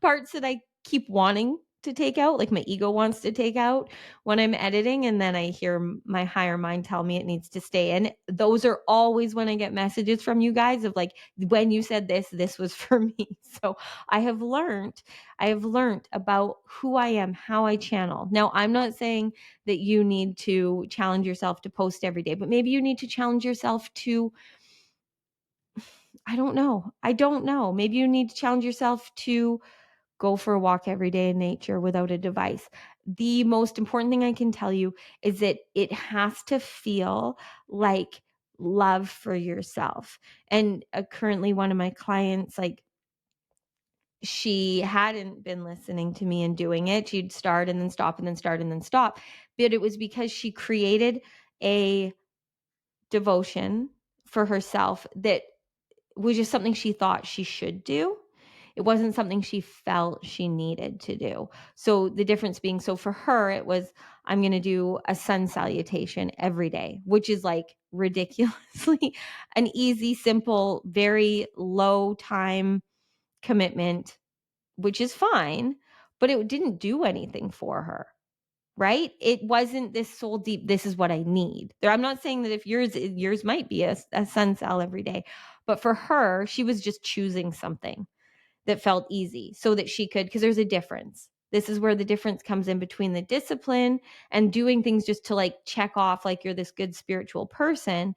parts that I keep wanting to take out, like my ego wants to take out when I'm editing, and then I hear my higher mind tell me it needs to stay in. Those are always when I get messages from you guys of like, when you said this was for me. So I have learned about who I am, how I channel. Now, I'm not saying that you need to challenge yourself to post every day, but maybe you need to challenge yourself to, I don't know. Maybe you need to challenge yourself to go for a walk every day in nature without a device. The most important thing I can tell you is that it has to feel like love for yourself. And currently one of my clients, like, she hadn't been listening to me and doing it. She'd start and then stop and then start and then stop. But it was because she created a devotion for herself that was just something she thought she should do. It wasn't something she felt she needed to do. So the difference being, so for her, it was, I'm going to do a sun salutation every day, which is like ridiculously an easy, simple, very low time commitment, which is fine, but it didn't do anything for her. Right? It wasn't this soul deep, this is what I need. I'm not saying that if yours might be a sun sal every day, but for her, she was just choosing something that felt easy so that she could, because there's a difference. This is where the difference comes in between the discipline and doing things just to like check off like you're this good spiritual person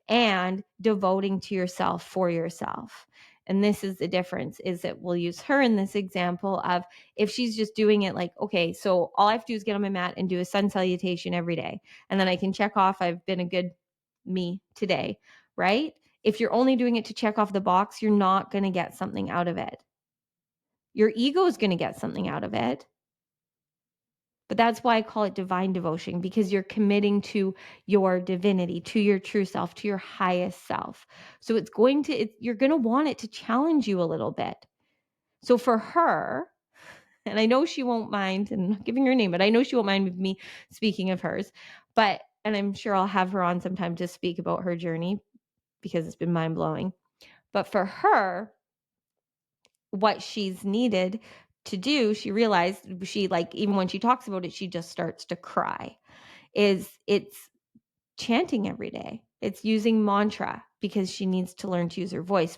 and devoting to yourself for yourself. And this is the difference, is that we'll use her in this example of if she's just doing it like, okay, so all I have to do is get on my mat and do a sun salutation every day. And then I can check off I've been a good me today, right? If you're only doing it to check off the box, you're not going to get something out of it. Your ego is going to get something out of it. But that's why I call it divine devotion, because you're committing to your divinity, to your true self, to your highest self. So you're going to want it to challenge you a little bit. So for her, and I know she won't mind, and I'm not giving her name, but I know she won't mind me speaking of hers, and I'm sure I'll have her on sometime to speak about her journey because it's been mind blowing. But for her, what she's needed to do, she realized even when she talks about it, she just starts to cry. It's chanting every day. It's using mantra because she needs to learn to use her voice.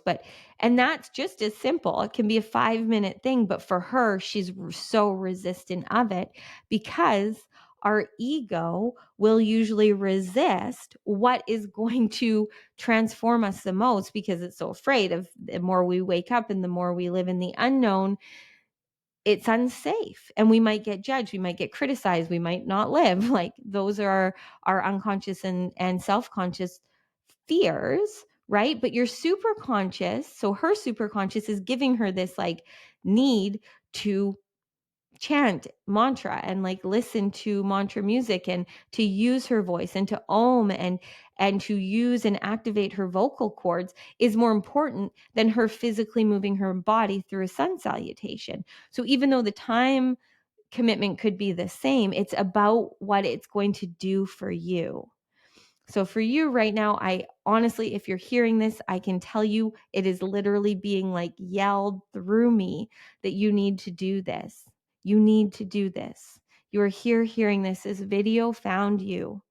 And that's just as simple. It can be a 5-minute thing, but for her, she's so resistant of it because our ego will usually resist what is going to transform us the most because it's so afraid of the more we wake up and the more we live in the unknown, it's unsafe and we might get judged, we might get criticized, we might not live. Like those are our unconscious and self-conscious fears, right? But your superconscious, so her superconscious is giving her this like need to chant mantra and like listen to mantra music and to use her voice and to om and to use and activate her vocal cords is more important than her physically moving her body through a sun salutation. So even though the time commitment could be the same, it's about what it's going to do for you. So for you right now, I honestly, if you're hearing this, I can tell you it is literally being like yelled through me that you need to do this. You need to do this. You are here hearing this. This video found you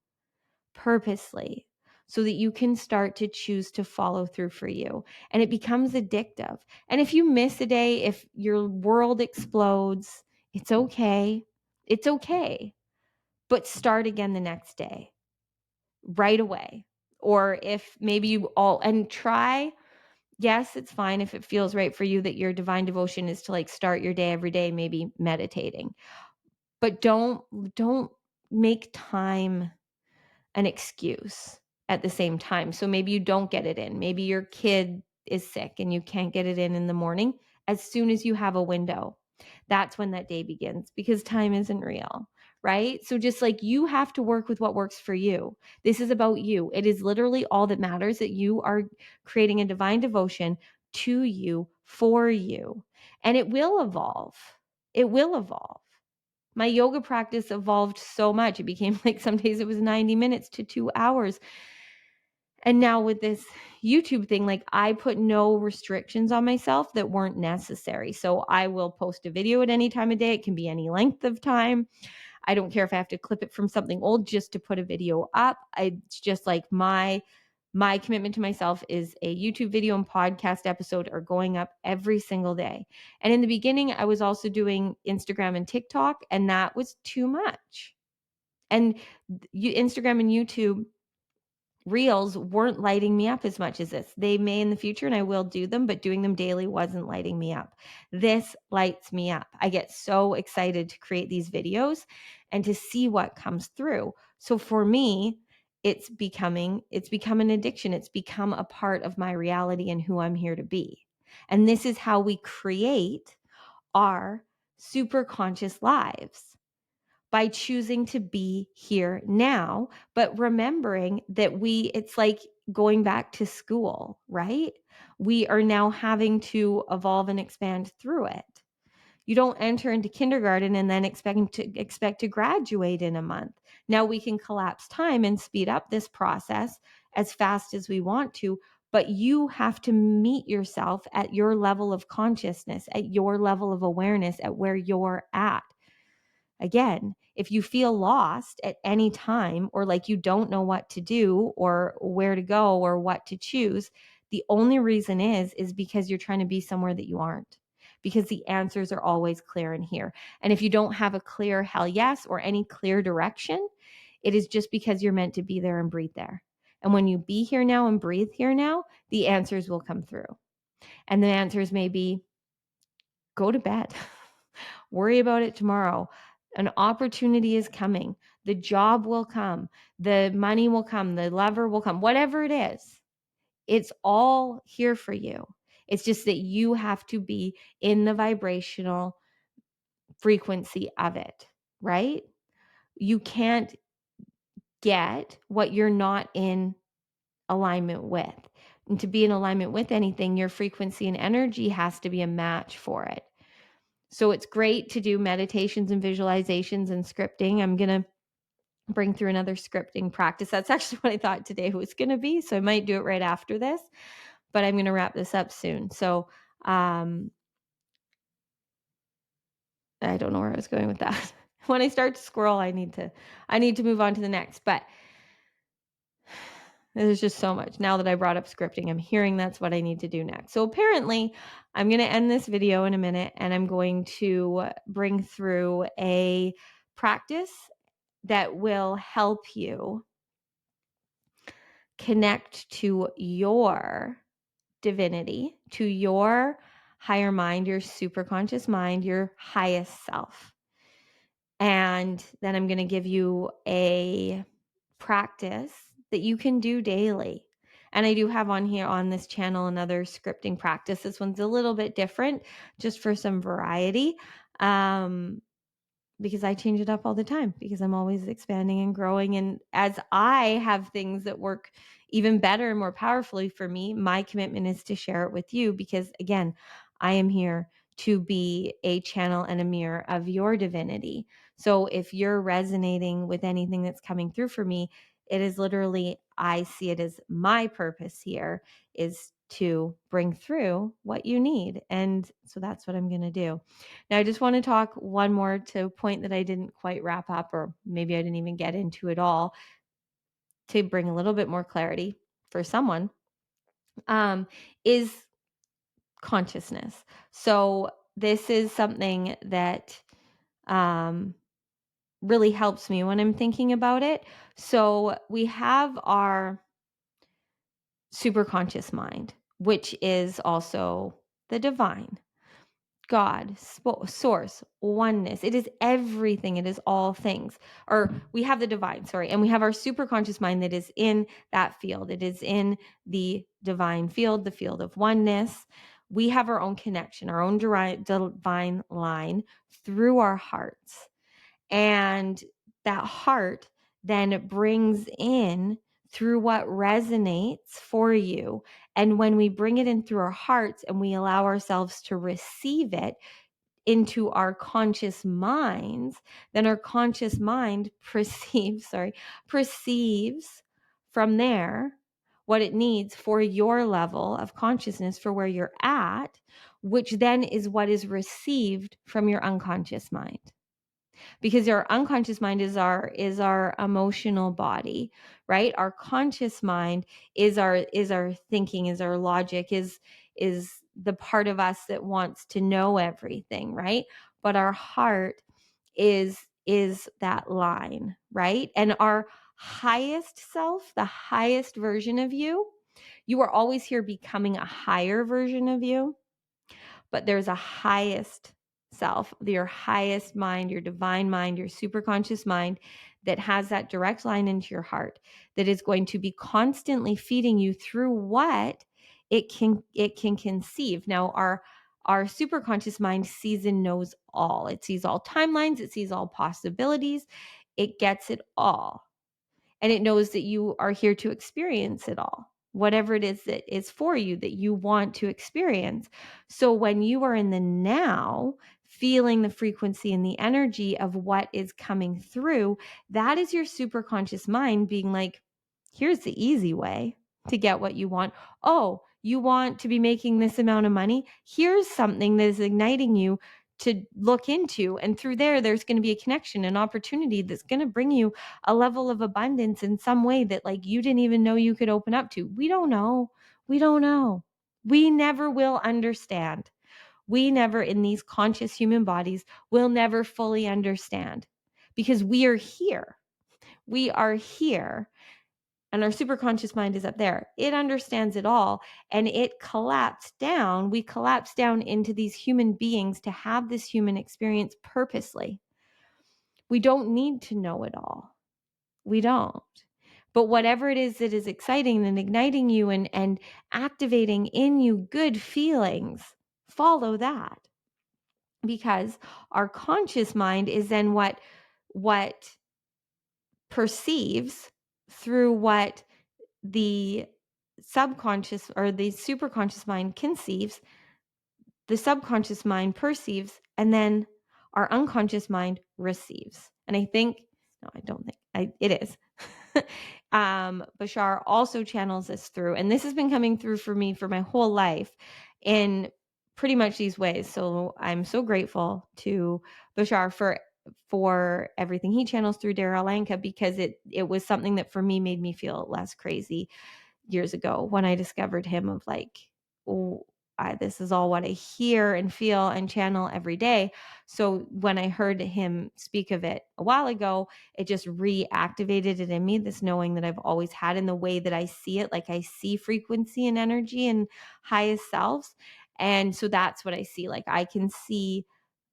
purposely so that you can start to choose to follow through for you. And it becomes addictive. And if you miss a day, if your world explodes, it's okay. It's okay. But start again the next day right away. Or if maybe you all and try, yes, it's fine if it feels right for you that your divine devotion is to like start your day every day, maybe meditating. But don't make time an excuse at the same time. So maybe you don't get it in. Maybe your kid is sick and you can't get it in the morning. As soon as you have a window, that's when that day begins because time isn't real, right? So just like you have to work with what works for you. This is about you. It is literally all that matters that you are creating a divine devotion to you, for you, and it will evolve. It will evolve. My yoga practice evolved so much. It became like some days it was 90 minutes to 2 hours. And now with this YouTube thing, like I put no restrictions on myself that weren't necessary. So I will post a video at any time of day. It can be any length of time. I don't care if I have to clip it from something old just to put a video up. It's just like my commitment to myself is a YouTube video and podcast episode are going up every single day. And in the beginning, I was also doing Instagram and TikTok, and that was too much. And Instagram and YouTube reels weren't lighting me up as much as this. They may in the future, and I will do them, but doing them daily wasn't lighting me up. This lights me up. I get so excited to create these videos and to see what comes through. So for me, it's become an addiction. It's become a part of my reality and who I'm here to be. And this is how we create our super conscious lives by choosing to be here now, but remembering that it's like going back to school, right? We are now having to evolve and expand through it. You don't enter into kindergarten and then expect to graduate in a month. Now we can collapse time and speed up this process as fast as we want to, but you have to meet yourself at your level of consciousness, at your level of awareness, at where you're at. Again, if you feel lost at any time or like you don't know what to do or where to go or what to choose, the only reason is because you're trying to be somewhere that you aren't. Because the answers are always clear in here. And if you don't have a clear hell yes or any clear direction, it is just because you're meant to be there and breathe there. And when you be here now and breathe here now, the answers will come through. And the answers may be go to bed. Worry about it tomorrow. An opportunity is coming. The job will come. The money will come. The lover will come. Whatever it is, it's all here for you. It's just that you have to be in the vibrational frequency of it, right? You can't get what you're not in alignment with. And to be in alignment with anything, your frequency and energy has to be a match for it. So it's great to do meditations and visualizations and scripting. I'm going to bring through another scripting practice. That's actually what I thought today was going to be. So I might do it right after this, but I'm going to wrap this up soon. So I don't know where I was going with that. When I start to scroll, I need to move on to the next, but there's just so much. Now that I brought up scripting, I'm hearing that's what I need to do next. So apparently I'm going to end this video in a minute and I'm going to bring through a practice that will help you connect to your divinity, to your higher mind, your superconscious mind, your highest self. And then I'm going to give you a practice that you can do daily. And I do have on here on this channel another scripting practice. This one's a little bit different, just for some variety. Because I change it up all the time because I'm always expanding and growing. And as I have things that work even better and more powerfully for me, my commitment is to share it with you because, again, I am here to be a channel and a mirror of your divinity. So if you're resonating with anything that's coming through for me, it is literally, I see it as my purpose here is to bring through what you need. And so that's what I'm going to do. Now, I just want to talk one more to a point that I didn't quite wrap up, or maybe I didn't even get into at all, to bring a little bit more clarity for someone, is consciousness. So this is something that um, really helps me when I'm thinking about it. So we have our superconscious mind, which is also the divine. God, source, oneness. It is everything. It is all things. Or we have the divine, sorry, and we have our superconscious mind that is in that field. It is in the divine field, the field of oneness. We have our own connection, our own divine line through our hearts. And that heart then brings in through what resonates for you. And when we bring it in through our hearts and we allow ourselves to receive it into our conscious minds, then our conscious mind perceives from there what it needs for your level of consciousness for where you're at, which then is what is received from your unconscious mind, because our unconscious mind is our emotional body, right? Our conscious mind is our thinking, is our logic, is the part of us that wants to know everything, right? But our heart is that line, right? And our highest self, the highest version of you, you are always here becoming a higher version of you, but there's a highest self, your highest mind, your divine mind, your superconscious mind that has that direct line into your heart, that is going to be constantly feeding you through what it can conceive. Now our superconscious mind sees and knows all. It sees all timelines, it sees all possibilities, it gets it all. And it knows that you are here to experience it all, whatever it is that is for you that you want to experience. So when you are in the now, feeling the frequency and the energy of what is coming through, that is your superconscious mind being like, here's the easy way to get what you want. Oh, you want to be making this amount of money? Here's something that is igniting you to look into. And through there's going to be a connection, an opportunity that's going to bring you a level of abundance in some way that like you didn't even know you could open up to. We don't know. We don't know. We never will understand. We never, in these conscious human bodies, will never fully understand because we are here. We are here. And our superconscious mind is up there. It understands it all. And it collapsed down. We collapse down into these human beings to have this human experience purposely. We don't need to know it all. We don't. But whatever it is that is exciting and igniting you and activating in you good feelings, follow that. Because our conscious mind is then what perceives through what the subconscious or the superconscious mind conceives, the subconscious mind perceives, and then our unconscious mind receives. And I think, no, I don't think, it is. Bashar also channels this through, and this has been coming through for me for my whole life in pretty much these ways. So I'm so grateful to Bashar for everything he channels through Dara Alanka, because it was something that for me made me feel less crazy years ago when I discovered him, of like, oh, this is all what I hear and feel and channel every day. So when I heard him speak of it a while ago, it just reactivated it in me, this knowing that I've always had in the way that I see it. Like I see frequency and energy and highest selves. And so that's what I see. Like I can see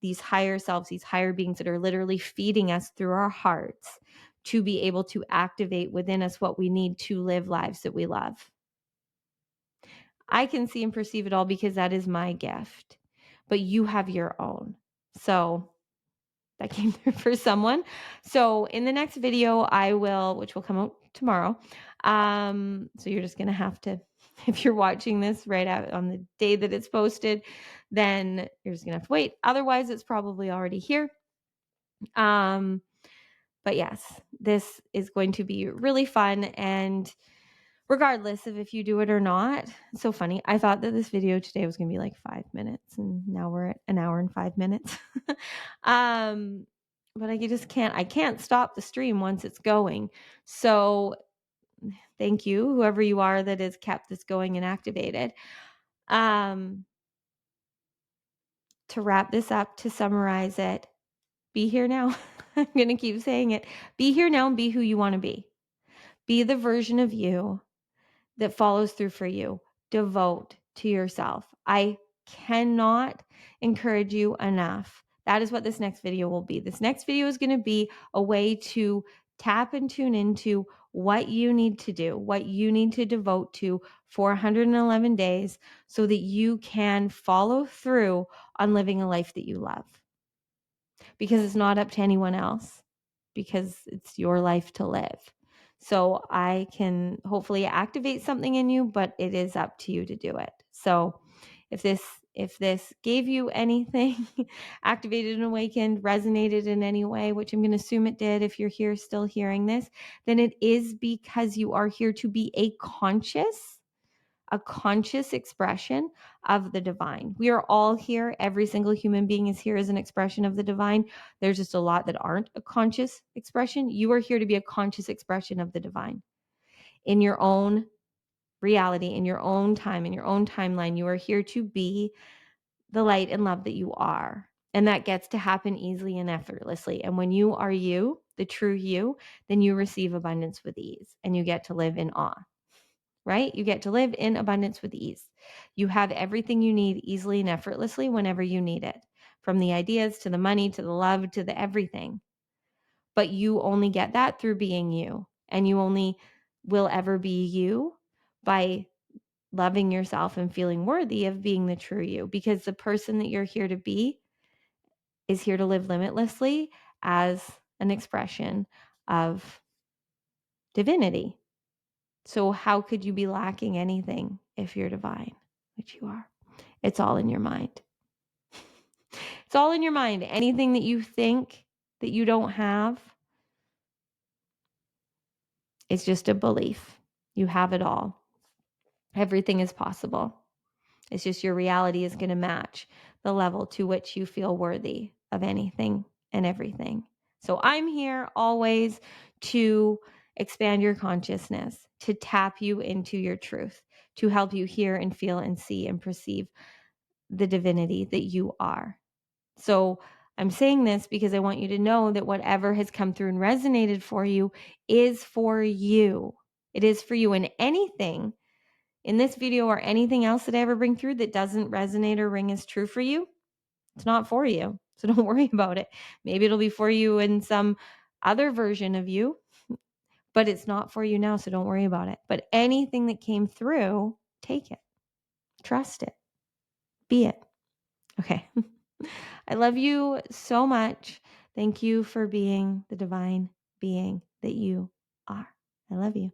these higher selves, these higher beings that are literally feeding us through our hearts to be able to activate within us what we need to live lives that we love. I can see and perceive it all because that is my gift. But you have your own. So that came through for someone. So in the next video, I will, which will come out tomorrow. So you're just gonna have to, if you're watching this right out on the day that it's posted, then you're just gonna have to wait. Otherwise, it's probably already here. But yes, this is going to be really fun, and regardless of if you do it or not. It's so funny. I thought that this video today was going to be like 5 minutes, and now we're at an hour and 5 minutes. um, but I just can't. I can't stop the stream once it's going. So thank you, whoever you are that has kept this going and activated. To wrap this up, to summarize it, be here now. I'm going to keep saying it. Be here now and be who you want to be. Be the version of you that follows through for you. Devote to yourself. I cannot encourage you enough. That is what this next video will be. This next video is going to be a way to tap and tune into what you need to do, what you need to devote to for 111 days so that you can follow through on living a life that you love. Because it's not up to anyone else, because it's your life to live. So I can hopefully activate something in you, but it is up to you to do it. So if this gave you anything, activated and awakened, resonated in any way, which I'm going to assume it did if you're here still hearing this, then it is because you are here to be a conscious expression of the divine. We are all here. Every single human being is here as an expression of the divine. There's just a lot that aren't a conscious expression. You are here to be a conscious expression of the divine in your own reality, in your own time, in your own timeline. You are here to be the light and love that you are. And that gets to happen easily and effortlessly. And when you are you, the true you, then you receive abundance with ease and you get to live in awe. Right? You get to live in abundance with ease. You have everything you need easily and effortlessly whenever you need it, from the ideas to the money to the love to the everything. But you only get that through being you. And you only will ever be you by loving yourself and feeling worthy of being the true you, because the person that you're here to be is here to live limitlessly as an expression of divinity. So how could you be lacking anything if you're divine, which you are? It's all in your mind. It's all in your mind. Anything that you think that you don't have is just a belief. You have it all. Everything is possible. It's just your reality is going to match the level to which you feel worthy of anything and everything. So I'm here always to expand your consciousness, to tap you into your truth, to help you hear and feel and see and perceive the divinity that you are. So I'm saying this because I want you to know that whatever has come through and resonated for you is for you. It is for you. And anything in this video or anything else that I ever bring through that doesn't resonate or ring as true for you, it's not for you. So don't worry about it. Maybe it'll be for you in some other version of you, but it's not for you now. So don't worry about it. But anything that came through, take it, trust it, be it. Okay. I love you so much. Thank you for being the divine being that you are. I love you.